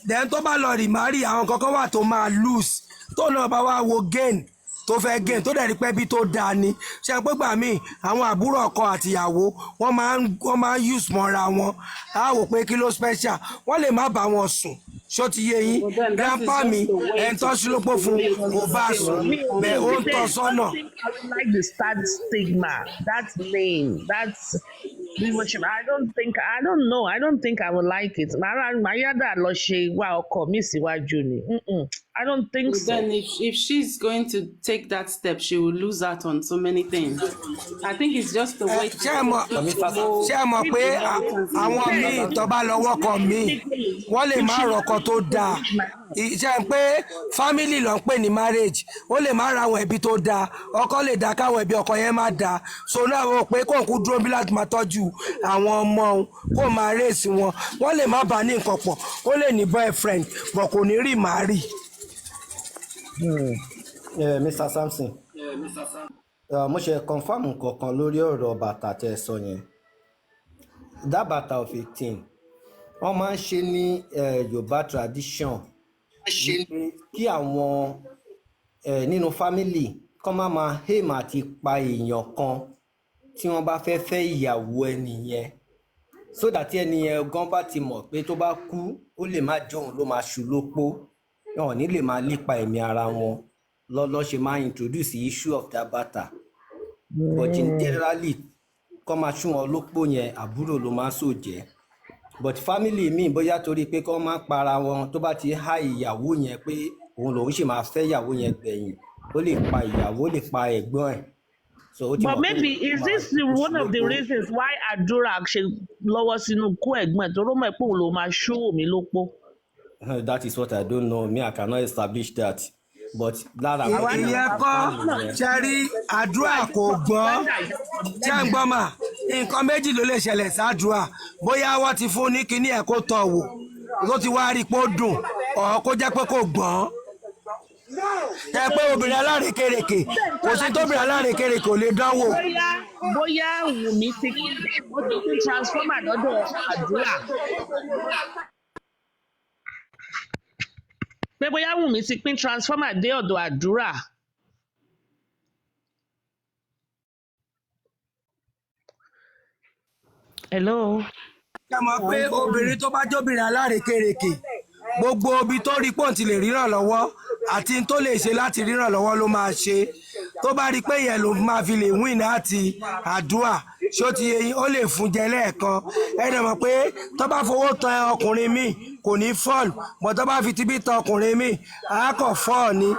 D: Then tó bá lọ remarry, àwọn kankan wà tó máa lose, tó náà bá wá wo gain, tó fẹ́ gain, tó dẹ̀ rí pé bí tó dáa ni. Ṣé pé gbà mí, àwọn àbúrò ọkọ àti ìyàwó, wọ́n máa use mọ́ra wọn, á wò pé kí ló special, wọ́n lè má bá wọn sùn. ṣó ti yé yín grandpa mi ẹni tó ṣí lópó fún kò bá sùn bẹ́ẹ̀ ó ń tọ́ sọ́nà.
B: I don't like the stigma, that name, that's I don't know. I don't think I would like it. Mayada lọ ṣe wá ọkọ mi síwájú ni. I don't think so.
L: Then if she's going to take that step, she will lose out on so many things. I think it's just the way.
D: Ṣé ẹ mọ̀ pé àwọn míì tó bá lọ wọ́kọ̀ míì wọ́n lè má rọ̀kọ̀ tó dáa. Ṣé ẹ pé family ló ń pè ní marriage ó lè má ra àwọn ẹbí tó dáa ọkọ lè dá káwọn ẹbí ọkọ yẹn má dáa. So náà wọ́n pé kó kú dúró bí láti máa tọ́jú àwọn ọmọ kó máa rèsì wọn. Wọ́n lè má bá ní nǹkan pọ̀ ó lè ní boyfriend but kò ní rí màárì.
F: Mr. Samson mo ṣe confam kankan lórí ọ̀rọ̀ bàtà tẹ́ sọ yẹn that bàtà of 18 wọ́n máa ń ṣe ní Yorùbá tradition kí àwọn nínú family kọ́ máa aim àti pa èèyàn kan tí wọ́n bá fẹ́ fẹ́ ìyàwó ẹni yẹn so that ẹni yẹn gan bá ti mọ̀ pé tó bá kú ó lè má jọ̀hún ló máa ṣù lópó wọn ní lè máa lépa ẹ̀mí ara wọn lọ́lọ́ ṣe máa introduce the issue of that bàtà but generally kọ́ máa ṣú wọn lópó yẹn àbúrò ló máa sò jẹ́ but family mi bóyá torí pé kọ́ máa para wọn tó bá ti há ìyàwó yẹn pé òun lòun ṣì máa fẹ́ ìyàwó yẹn gbẹ̀yìn ó lè pa ìyàwó lè pa ẹ̀gbọ́n ẹ̀.
B: But maybe is this one of the reasons why Adura ṣe lọ́wọ́ sínú kú ẹ̀gbọ́n tó rọ́ mọ̀ pé òun ló máa ṣó mi lópó.
F: That is what I don't know. Me, I cannot establish that. But lára
D: ìyẹn kọ́ ṣẹ́rí àdúrà kò gbọ́n ṣé ń gbọ́ mà nǹkan méjì ló lè ṣẹlẹ̀ sádùúà bóyá wọ́n ti fún ní kinní ẹ̀ kó tọ̀ wò tó ti wá rí i pé ó dùn ọ̀ kó jẹ́ pé kò gbọ́n ẹ pé obìnrin alárekereke kò sí tóbìnrin alárekereke ò lè dánwò.
B: bóyá Wùmí ti transformer lọ́dọ̀ àdúrà. pé bóyá Wùmí ti pín transformer dé ọ̀dọ̀ àdúrà. Hello.
D: Ṣé mọ̀ pé obìnrin tó bá jóbìnrin alárekereke gbogbo ibi tó rí pọ́ǹtì lè ríran lọ́wọ́ àti tó lè ṣe láti ríran lọ́wọ́ ló máa ṣe tó bá rí pé yẹn ló máa fi lè win láti àdúrà ṣó ti yẹ ó lè fún jẹ lẹ́ẹ̀kan ẹni mọ̀ pé tó bá fowó tan ọkùnrin míì kò ní fọ́ọ̀lù mọ̀ tó bá fi tibí tan ọkùnrin míì àákọ̀ fọ́ọ̀ ni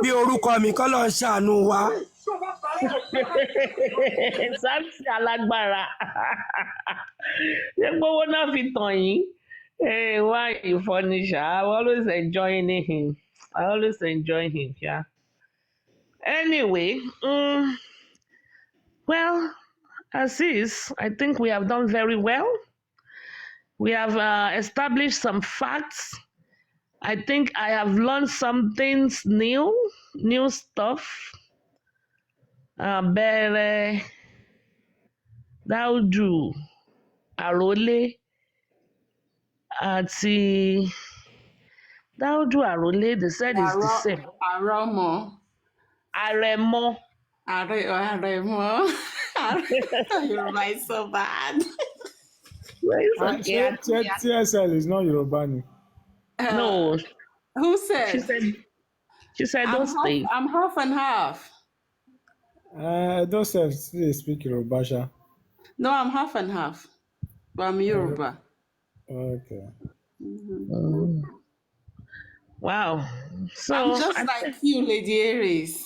D: bí orúkọ mi kọ́ lọ́ọ́ ṣàánú wa.
B: Samson alágbára ṣé gbówó náà fi tàn yín. Hey, why you funny, Sha? I'm always enjoying him. I always enjoy him, yeah. Anyway, well, as is, I think we have done very well. We have established some facts. I think I have learned some things new stuff. Bere, Daudu, Arole, àti Daudu Arole, they said it's the same.
L: Aremo. Yoruba is so bad.
M: TSL is not Yoruba.
B: No.
L: Who said?
B: She said don't stay.
L: I'm half and half.
M: Those still speak Yoruba.
L: No, I'm half and half. But I'm Yoruba.
M: Okay.
L: Mm-hmm.
B: Wow. So
L: I'm just like you, Lady Aries.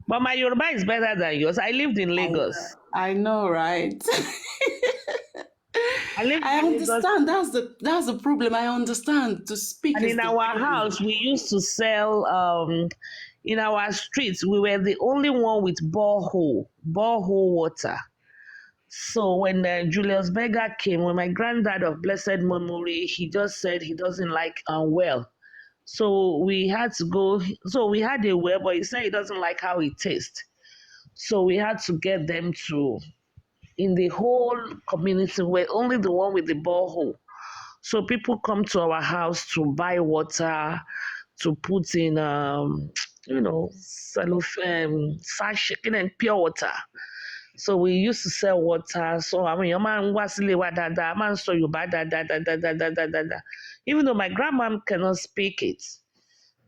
B: But my Yoruba is better than yours. I lived in Lagos.
L: I know, right? I understand. That's the problem. I understand to speak.
B: And in our house, we used to sell. In our streets, we were the only one with borehole water. So when Julius Berger came, when my granddad of blessed memory, he just said he doesn't like well. So we had to go. So we had a well, but he said he doesn't like how it tastes. So we had to get them to. In the whole community, we're only the one with the borehole. So people come to our house to buy water, to put in, cellophane, sachet, and pure water. So we used to sell water. So I mean, your man was man so you bad da. Even though my grandma cannot speak it,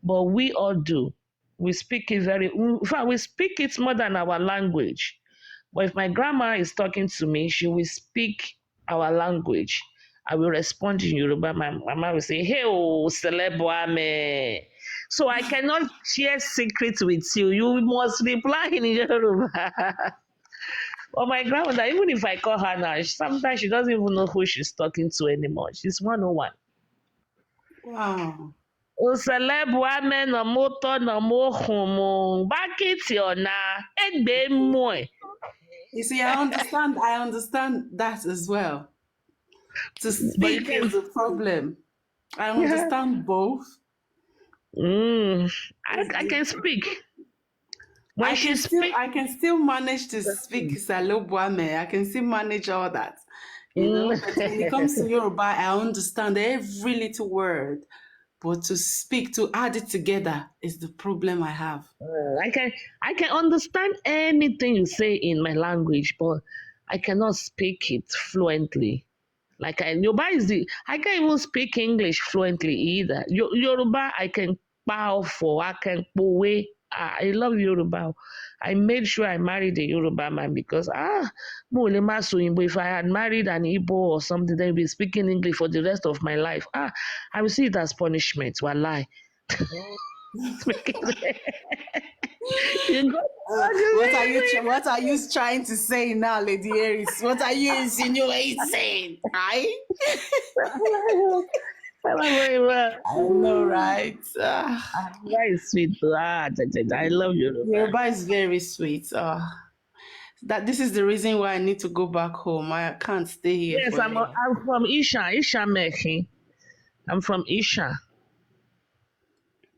B: but we all do. We speak it in fact, we speak it more than our language. But if my grandma is talking to me, she will speak our language. I will respond in Yoruba. My mama will say, "Hey, oh, celebwame." So I cannot share secrets with you. You must reply in Yoruba. But my grandmother, even if I call her now, sometimes she doesn't even know who she's talking to anymore. She's 101.
L: Wow.
B: Celebwame no moto no mohumu. Bakiti ona egbe moe.
L: You see, I understand that as well. To speak is a problem. I understand both.
B: I can speak.
L: I can still manage to speak Salobwame. I can still manage all that. You know, but when it comes to Yoruba, I understand every little word. But to speak, to add it together is the problem I have.
B: I can understand anything you say in my language, but I cannot speak it fluently. Like Yoruba I can't even speak English fluently either. Yoruba I can bow for, I can powe. I love Yoruba. I made sure I married a Yoruba man because if I had married an Igbo or something, then be speaking English for the rest of my life. I will see it as punishment. Wallahi.
L: What are you trying to say now, Lady Aries? What are you insinuating? I know, right?
B: Very sweet. I love Yoruba.
L: Yoruba is very sweet. That this is the reason why I need to go back home. I can't stay here.
B: Yes, I'm from Isha. Isha Mehi. I'm from Isha.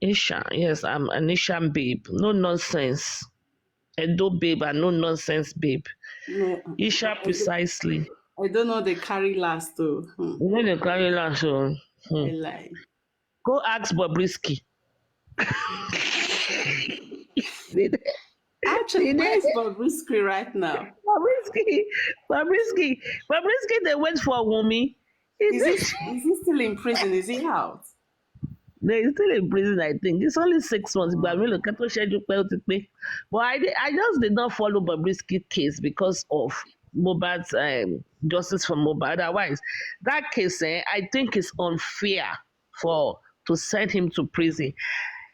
B: Isha. Yes, I'm an Isha babe. No nonsense. Edo babe and no nonsense babe.
L: No,
B: Isha precisely.
L: I don't know they carry last though.
B: You know they carry last though.
L: Like.
B: Go ask Bobrisky.
L: Actually, where is Bobrisky right now?
B: Bobrisky, they went for Wumi.
L: Is he still in prison? Is he out?
B: They're still in prison, I think. It's only 6 months, but I just did not follow Bobrisky's case because of Mohbad's justice for Mohbad. Otherwise, that case, I think is unfair to send him to prison.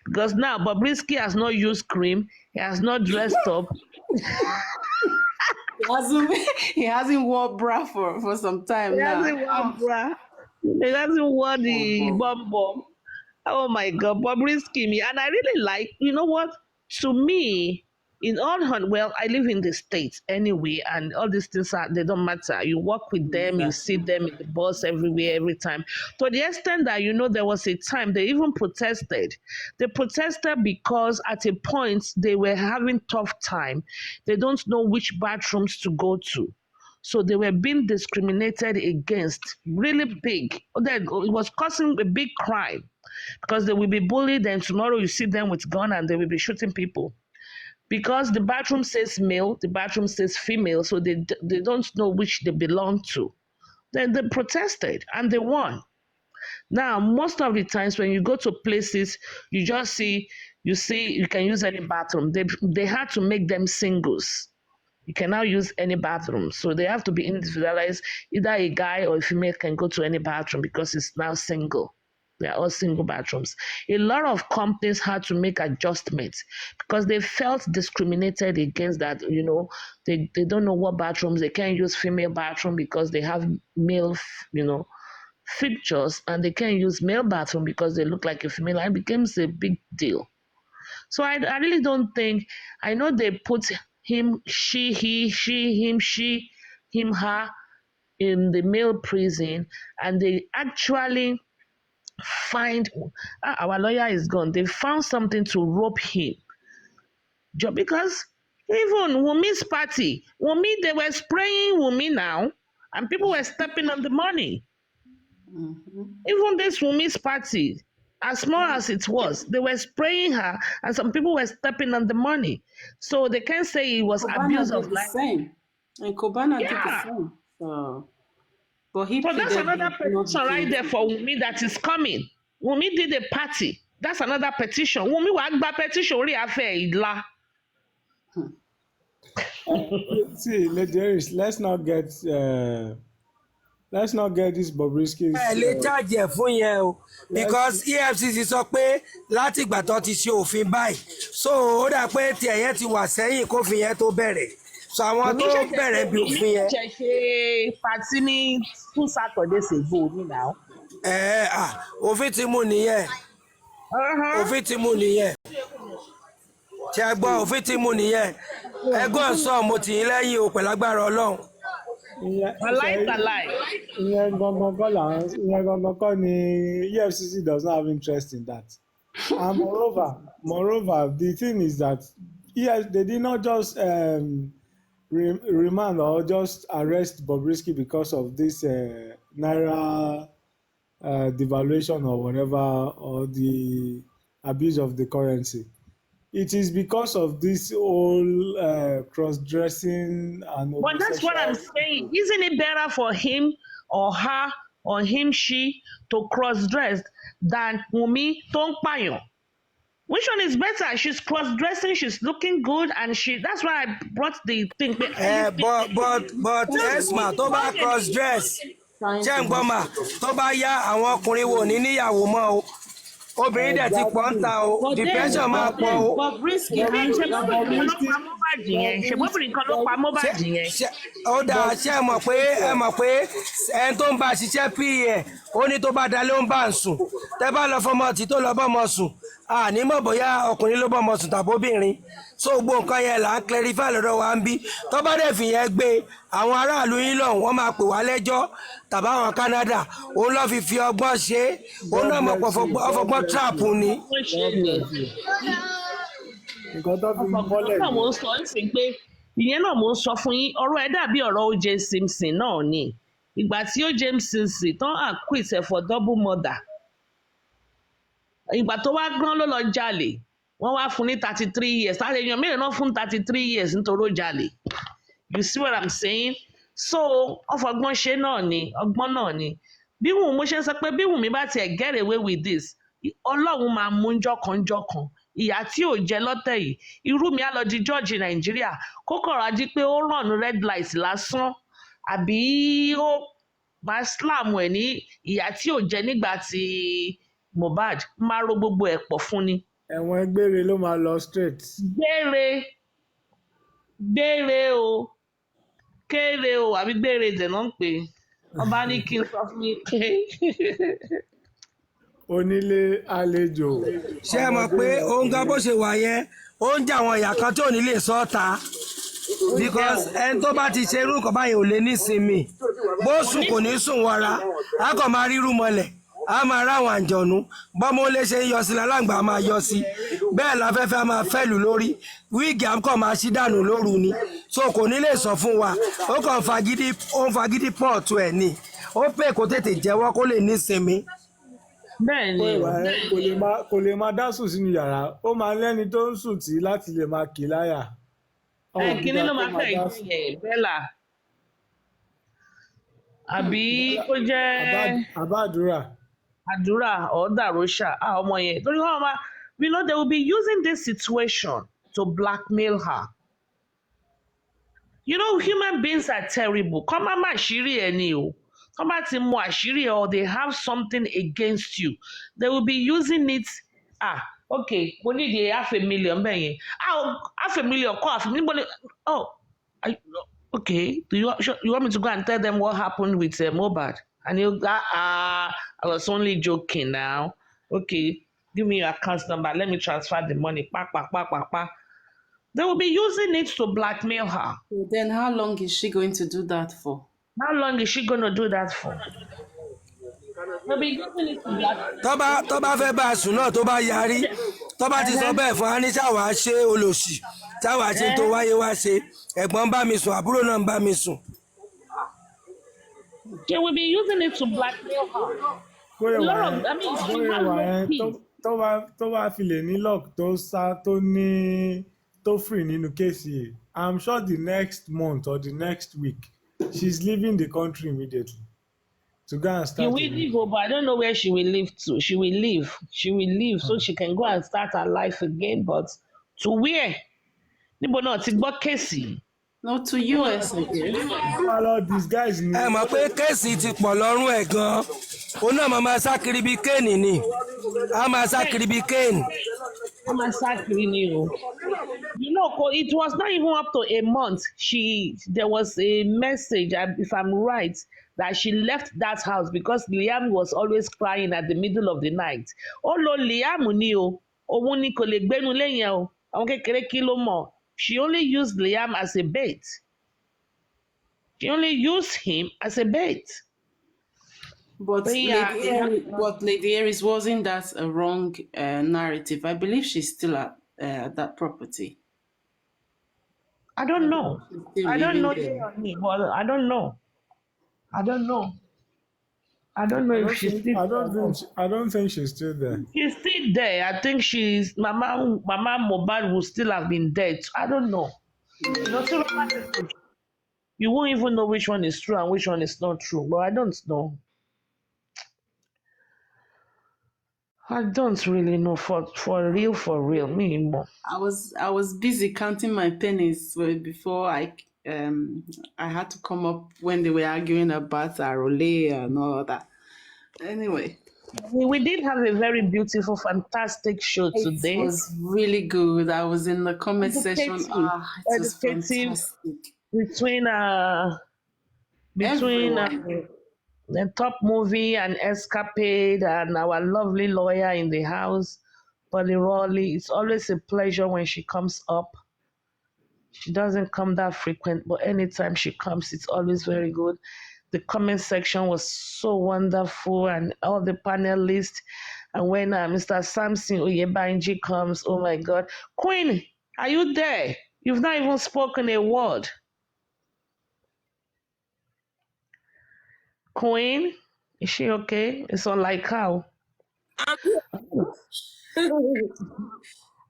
B: Because now Bobrisky has not used cream, he has not dressed up.
L: He hasn't worn bra for some time now.
B: He hasn't worn bra. He hasn't worn the bomb. Oh my God, Bobrisky me. And I really like, you know what? To me, I live in the States anyway, and all these things they don't matter. You work with them, you see them in the bus everywhere, every time. To the extent that, there was a time they even protested. They protested because at a point they were having tough time. They don't know which bathrooms to go to. So they were being discriminated against really big. It was causing a big crime because they will be bullied, and tomorrow you see them with gun and they will be shooting people. Because the bathroom says male, the bathroom says female, so they don't know which they belong to. Then they protested and they won. Now, most of the times when you go to places, you just see you can use any bathroom. They had to make them singles. You cannot use any bathroom. So they have to be individualized. Either a guy or a female can go to any bathroom because it's now single. They are all single bathrooms. A lot of companies had to make adjustments because they felt discriminated against that. They don't know what bathrooms. They can't use female bathroom because they have male, features, and they can't use male bathroom because they look like a female. And it becomes a big deal. So I really don't think, I know they put him, she, he, him, she, him, her in the male prison, and they actually find our lawyer is gone. They found something to rope him. Because even Wumi's party, they were spraying Wumi now, and people were stepping on the money. Mm-hmm. Even this Wumi's party, as small as it was, they were spraying her, and some people were stepping on the money. So they can't say it was abuse of life.
L: And Kobana did the same. But
B: that's another petition right there for Wunmi that is coming. Wunmi did a party. That's another petition. Wunmi wa gba petition orí afẹ́ ìlà.
M: See, let's not get this Bobrisky.
D: lè charge ẹ̀ fún yẹn o because EFCC sọ pé láti ìgbà tó ti ṣe òfin báyìí so ó dà pé tiẹ̀ yẹn ti wà sẹ́yìn kófin yẹn tó bẹ̀rẹ̀ so àwọn tó bẹ̀rẹ̀ bí òfin yẹn.
B: mi ṣe ṣe party ní 2 Saturdays ago ní now.
D: òfin ti mú nìyẹn òfin ti mú nìyẹn ṣe gbọ́ òfin ti mú nìyẹn ẹgbọ́n sọ mo tì í lẹ́yìn o pẹ̀lú agbára Ọlọ́run.
B: ìyẹn
M: gangan kọ́ ni EFCC does not have interest in that. And moreover, the thing is that they did not just remand or just arrest Bobrisky because of this naira devaluation or whatever, or the abuse of the currency. It is because of this whole cross-dressing and.
B: But that's what I'm saying. Isn't it better for him or her or she to cross-dress than Wunmi tó ń pààyàn? Which one is better? She's cross-dressing, she's looking good, and that's why I brought the thing.
D: But Esma, tó bá cross-dress, ṣé ń gbọ́ mà, tó bá yá àwọn ọkùnrin wo ní níyàwó mọ́ o. Obìnrin dẹ̀ ti pọ̀ ń ta o, depression máa pọ̀ o.
B: Ṣèbóbìnrin kan ló pa Mohbad yẹn.
D: Ó dáa ṣé ẹ mọ̀ pé ẹni tó ń bá ṣiṣẹ́ PA ó ní tó bá dalé ó ń bá ń sùn. Tẹ́ bá lọ fọmọ tí tó lọ bọ́mọ sùn, àní mọ̀ bóyá ọkùnrin ló bọ́mọ sùn tàbóbìnrin. So gbogbo nǹkan yẹn là ń clarify lọ́dọ̀ wa ń bí. Tó bá dẹ̀ fi yẹn gbé àwọn aráàlú yín lọ wọ́n máa pè wá lẹ́jọ́ tàbí àwọn Canada òun lọ́ fi ọgbọ́n ṣe é òun náà mọ̀ pọ̀ ọfọgbọ́n trap ni.
M: Nǹkan tó fi mọ́lẹ̀
B: ni. Mo ń sọ ń sìn pé ìyẹn náà mo ń sọ fún yín ọ̀rọ̀ ẹ̀ dàbí ọ̀rọ̀ O.J. Simpson náà ni ìgbà tí O.J. Simpson tán acquit ẹ̀ for double murder ìgbà tó wá gbọ́n ló lọ jalè wọ́n wá fún ní 33 years láti èèyàn mélòó náà fún 33 years nítorí ó jalè. You see what I'm saying? So ọfọgbọ́n ṣe náà ni ọgbọ́n náà ni bí Wùnmí mo ṣe sọ pé bí Wùnmí bá tiẹ̀ get away with this Ọlọ́run máa mú jọ̀kanjọ̀kan ìyá tí ò jẹ lọ́tẹ̀ yìí irú mi á lọ di George Nàìjíríà kó kọ̀ọ̀rọ̀ ají pé ó ràn red light lásán àbí ó máa slam ẹ̀ ní ìyá tí ò jẹ nígbà tí Mohbad máa ro gbogbo ẹ̀ pọ̀ fún ni.
M: Ẹ̀wọ̀n gbére ló máa lọ straight.
B: Gbére o kéré o àbí gbére dẹ̀ náà ń pè ọba ní kí n sọ fún mi pé.
M: Onílé àlejò.
D: Ṣé ẹ mọ̀ pé òun gan bó ṣe wà yẹn ó ń jà àwọn ìyá kan tí ò ní lè sọ ta because ẹni tó bá ti ṣe irú nǹkan báyìí ò lè ní sinmi bó sùn kò ní sùn wọra á kàn máa rírú mọ́lẹ̀ a máa ráwọn àjọ̀nú bọ́mọ lè ṣe ń yọ sí lálágbà máa yọ sí bẹ́ẹ̀ láfẹ́fẹ́ a máa fẹ́lù lórí wíìgì àmkọ́ máa ṣí dànù lóru ni so kò ní lè sọ fún wa ó kàn fagídí pọ̀ọ̀tù ẹ̀ ni ó pè kó tètè jẹ́wọ́ kó lè ní sinmi.
B: Bẹ́ẹ̀ni
M: kò lè máa dá sùn sínú yàrá ó máa lẹ́ni tó ń sùn tí láti lè máa kì láyà.
B: Kíní ló máa fẹ́ ìgbìyànjú Bella àbí ó jẹ́ àdúrà ọ̀dàrọ́ṣà ọmọ yẹn torí wọn máa they will be using this situation to blackmail her. You know human beings are terrible kọ́ má àṣírí ẹ̀ ni o kọ́ bá ti mú àṣírí ẹ̀ or they have something against you they will be using it okay mo need $500,000 bẹ́ẹ̀ yẹn $500,000 kọ́ $500,000 okay you want me to go and tell them what happened with Mohbad? And you I was only joking now. Okay, give me your account number. Let me transfer the money. They will be using it to blackmail her.
L: Then how long is she going to do that for?
B: How long is she going to do that for? They'll be using it to blackmail.
D: Tó bá fẹ́ bá a sùn náà tó bá yarí tó bá ti sọ bẹ́ẹ̀ fún wa ní sáwàá ṣe olòṣì sáwàá ṣe tó wáyé wá ṣe ẹ̀gbọ́n bá mi sùn àbúrò náà ń bá mi sùn.
B: They will be using it to blackmail her. A lot of, I mean, she has no peace.
M: Tó bá fi lè ní lock tó sá tó free nínú kéèsì yìí I'm sure the next month or the next week, she's leaving the country immediately to go and
B: She
M: start.
B: will leave, but I don't know where she will leave to. She will leave. She will leave so she can go and start her life again. But to where? Níbo náà ti gbọ́ kéèsì.
L: No, to US again.
M: These guys need.
D: Ẹ mọ̀ pé kéèsì ti pọ̀ lọ́rùn ẹ̀ gan-an. Òun náà máa sá kiri bí kéènì ni. A máa sá kiri bí kéènì.
B: A máa sá kiri ni o. You know, it was not even up to a month. There was a message, if I'm right, that she left that house because Liam was always crying at the middle of the night. Ó lo Liam ni o. Òun ni kò lè gbénu lẹ́yìn o. Àwọn kékeré kí ló mọ̀. She only used Liam as a bait. She only used him as a bait.
L: But Lady Aries, wasn't that a wrong narrative? I believe she's still at that property.
B: I don't know. I don't know. Well, I don't know. I don't know. I don't know if she's still.
M: I don't think she's still there.
B: She's still there. I think she's Mama Mohbad would still have been dead. I don't know. You won't even know which one is true and which one is not true. But I don't know. I don't really know for real. Me more.
L: I was busy counting my pennies before I had to come up when they were arguing about Arole and all that. Anyway.
B: We did have a very beautiful, fantastic show today.
L: It was really good. I was in the comment section. It was fantastic.
B: Between the Top Movie and Escapade and our lovely lawyer in the house, Polly Rawley. It's always a pleasure when she comes up. She doesn't come that frequent, but anytime she comes, it's always very good. The comment section was so wonderful and all the panelists. And when Mr. Samson Oyebanji comes, oh my God. Queen, are you there? You've not even spoken a word. Queen, is she okay? It's unlike how.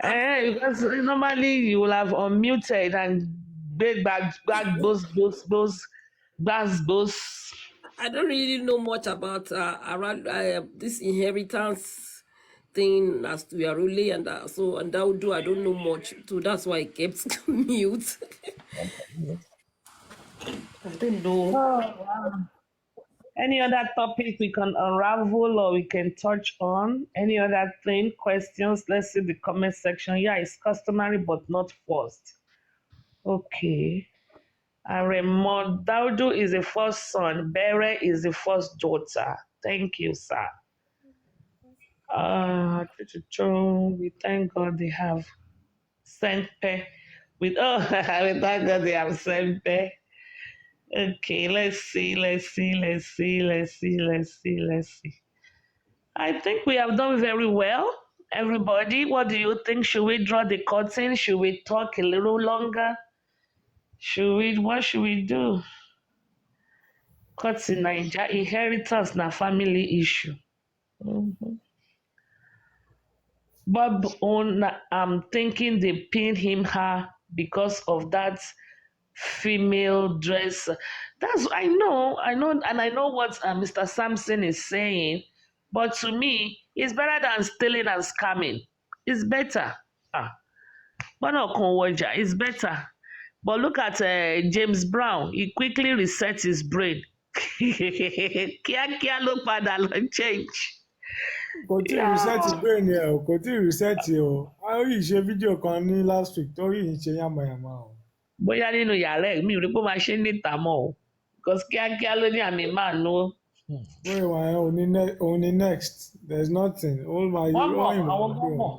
B: Because normally you will have unmuted and big back those.
N: I don't really know much about around this inheritance thing as to Arole and Daudu. I don't know much, so that's why I kept mute. I don't know.
B: Oh, wow. Any other topic we can unravel or we can touch on? Any other thing, questions? Let's see the comment section. Yeah, it's customary but not forced. Okay. Raymond Daudu is the first son. Bere is the first daughter. Thank you, sir. We thank God they have Sempe. We thank God they have Sempe. Okay, let's see. I think we have done very well. Everybody, what do you think? Should we draw the curtain? Should we talk a little longer? What should we do? Curtain Niger, inheritance na family issue. Mm-hmm. Bob I'm thinking they pinned her because of that female dress. I know, and I know what Mr. Sampson is saying, but to me, it's better than stealing and scamming. It's better. It's better. But look at James Brown. He quickly reset his brain. Kíákíá ló padà lọ change.
M: Kò tí ì reset his brain yẹn o, kò tí ì reset yẹn o. A rí ìṣe fídíò kan ní last week tó rí ìṣe yàmàyàmà o.
B: Bóyá nínú yàrá ẹ̀ mi ò rí pé ó máa ṣe níta mọ́ o. Because kíákíá ló ní àmì máa nú.
M: Bóyá wà ẹ́ òun ni next, there is nothing. Wọ́n mọ̀ àwọn gan mọ̀.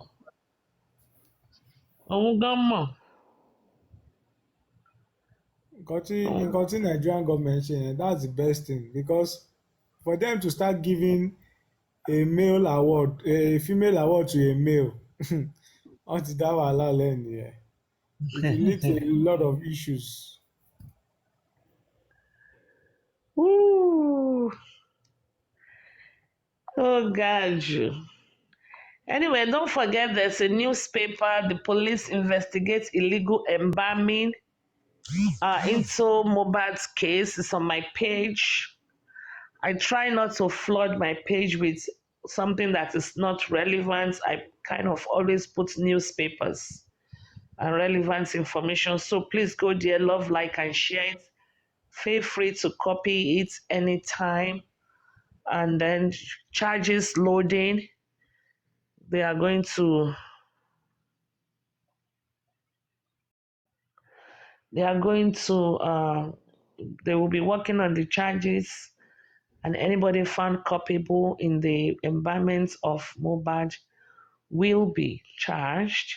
B: Òun gan mọ̀.
M: Nǹkan tí Nigerian government ṣe yẹn, that's the best thing, because for them to start giving a female award to a male, wọ́n ti dá wàhálà lẹ́nu yẹn. It will lead to a lot of issues.
B: Ooh. Oh God. Anyway, don't forget there's a newspaper. The police investigate illegal embalming into Mohbad's case. It's on my page. I try not to flood my page with something that is not relevant. I kind of always put newspapers and relevant information. So please go there, love, like, and share it. Feel free to copy it anytime. And then charges loading. They are going to they will be working on the charges, and anybody found culpable in the embalmment of Mohbad will be charged.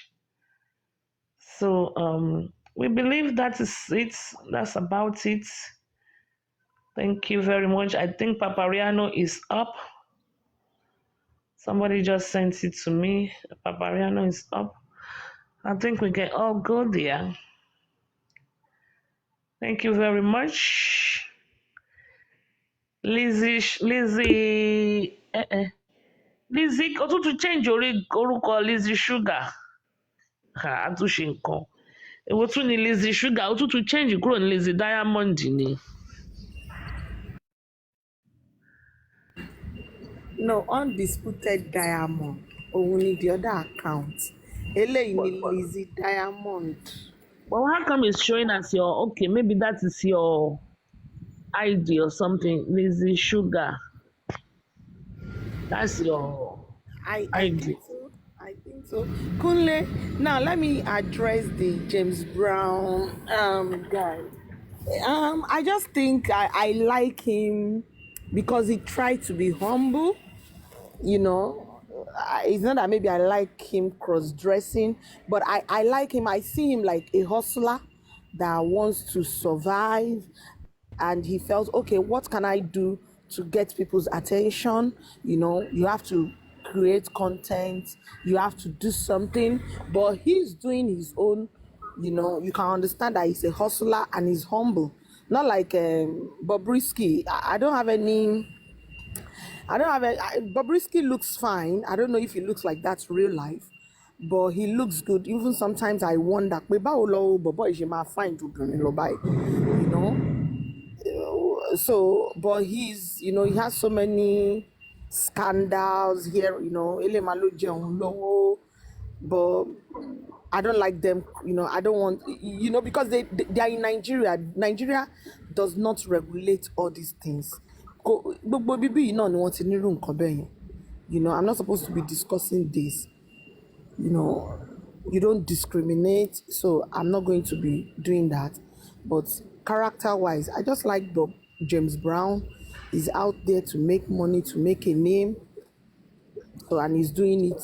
B: So we believe that is it. That's about it. Thank you very much. I think Papariano is up. Somebody just sent it to me. Papariano is up. I think we can all go there. Thank you very much. Lizzie, ó tún tún change orúkọ Lizzie Sugar. Àtúnṣe nǹkan. Èwo tún ni Lizzie Sugar, ó tún tún change kúrò ní Lizzie Diamond ni.
O: No, undisputed Diamond. Òun ni the other account. Eléyìí ni Lizzie Diamond.
B: Well, how come it's showing as your, okay, maybe that is your ID or something, Lizzie Sugar. That's your ID.
O: I think so. Kunle, now let me address the James Brown guy. I just think I like him because he tried to be humble, you know. It's not that maybe I like him cross-dressing, but I like him. I see him like a hustler that wants to survive, and he felt, okay, what can I do to get people's attention? You know, you have to create content, you have to do something, but he's doing his own. You know, you can understand that he's a hustler and he's humble, not like Bobrisky. I don't have any. Bobrisky looks fine. I don't know if he looks like that's real life, but he looks good. Even sometimes I wonder, you know. So, but he's, you know, he has so many scandals here, you know. But I don't like them, you know. I don't want, you know, because they are in Nigeria. Nigeria does not regulate all these things. You know, I'm not supposed to be discussing this. You know, you don't discriminate, so I'm not going to be doing that. But character-wise, I just like James Brown. He's out there to make money, to make a name, so, and he's doing it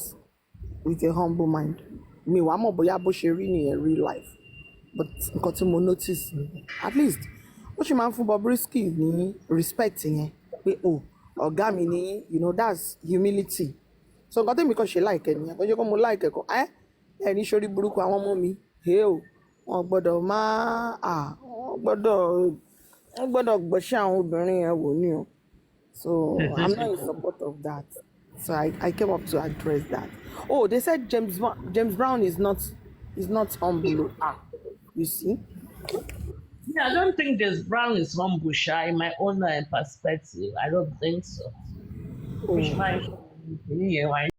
O: with a humble mind. Me, I'm a in real life, but got to notice at least. What you man for Bobrisky ni respecting oh Gamini, you know, that's humility. So got him because she like it, because you come like it, and he showed buruku àwọn ọmọ mi. Hey o, wọ́n gbọ́dọ̀ máa gbọ́dọ̀ gbọ́ṣẹ́ àwọn obìnrin yẹn wò ni o. So I'm not in support of that. So I came up to address that. Oh, they said James Brown is not humble. You see?
B: Yeah, I don't think James Brown is humble, shy. In my own perspective, I don't think so. Which might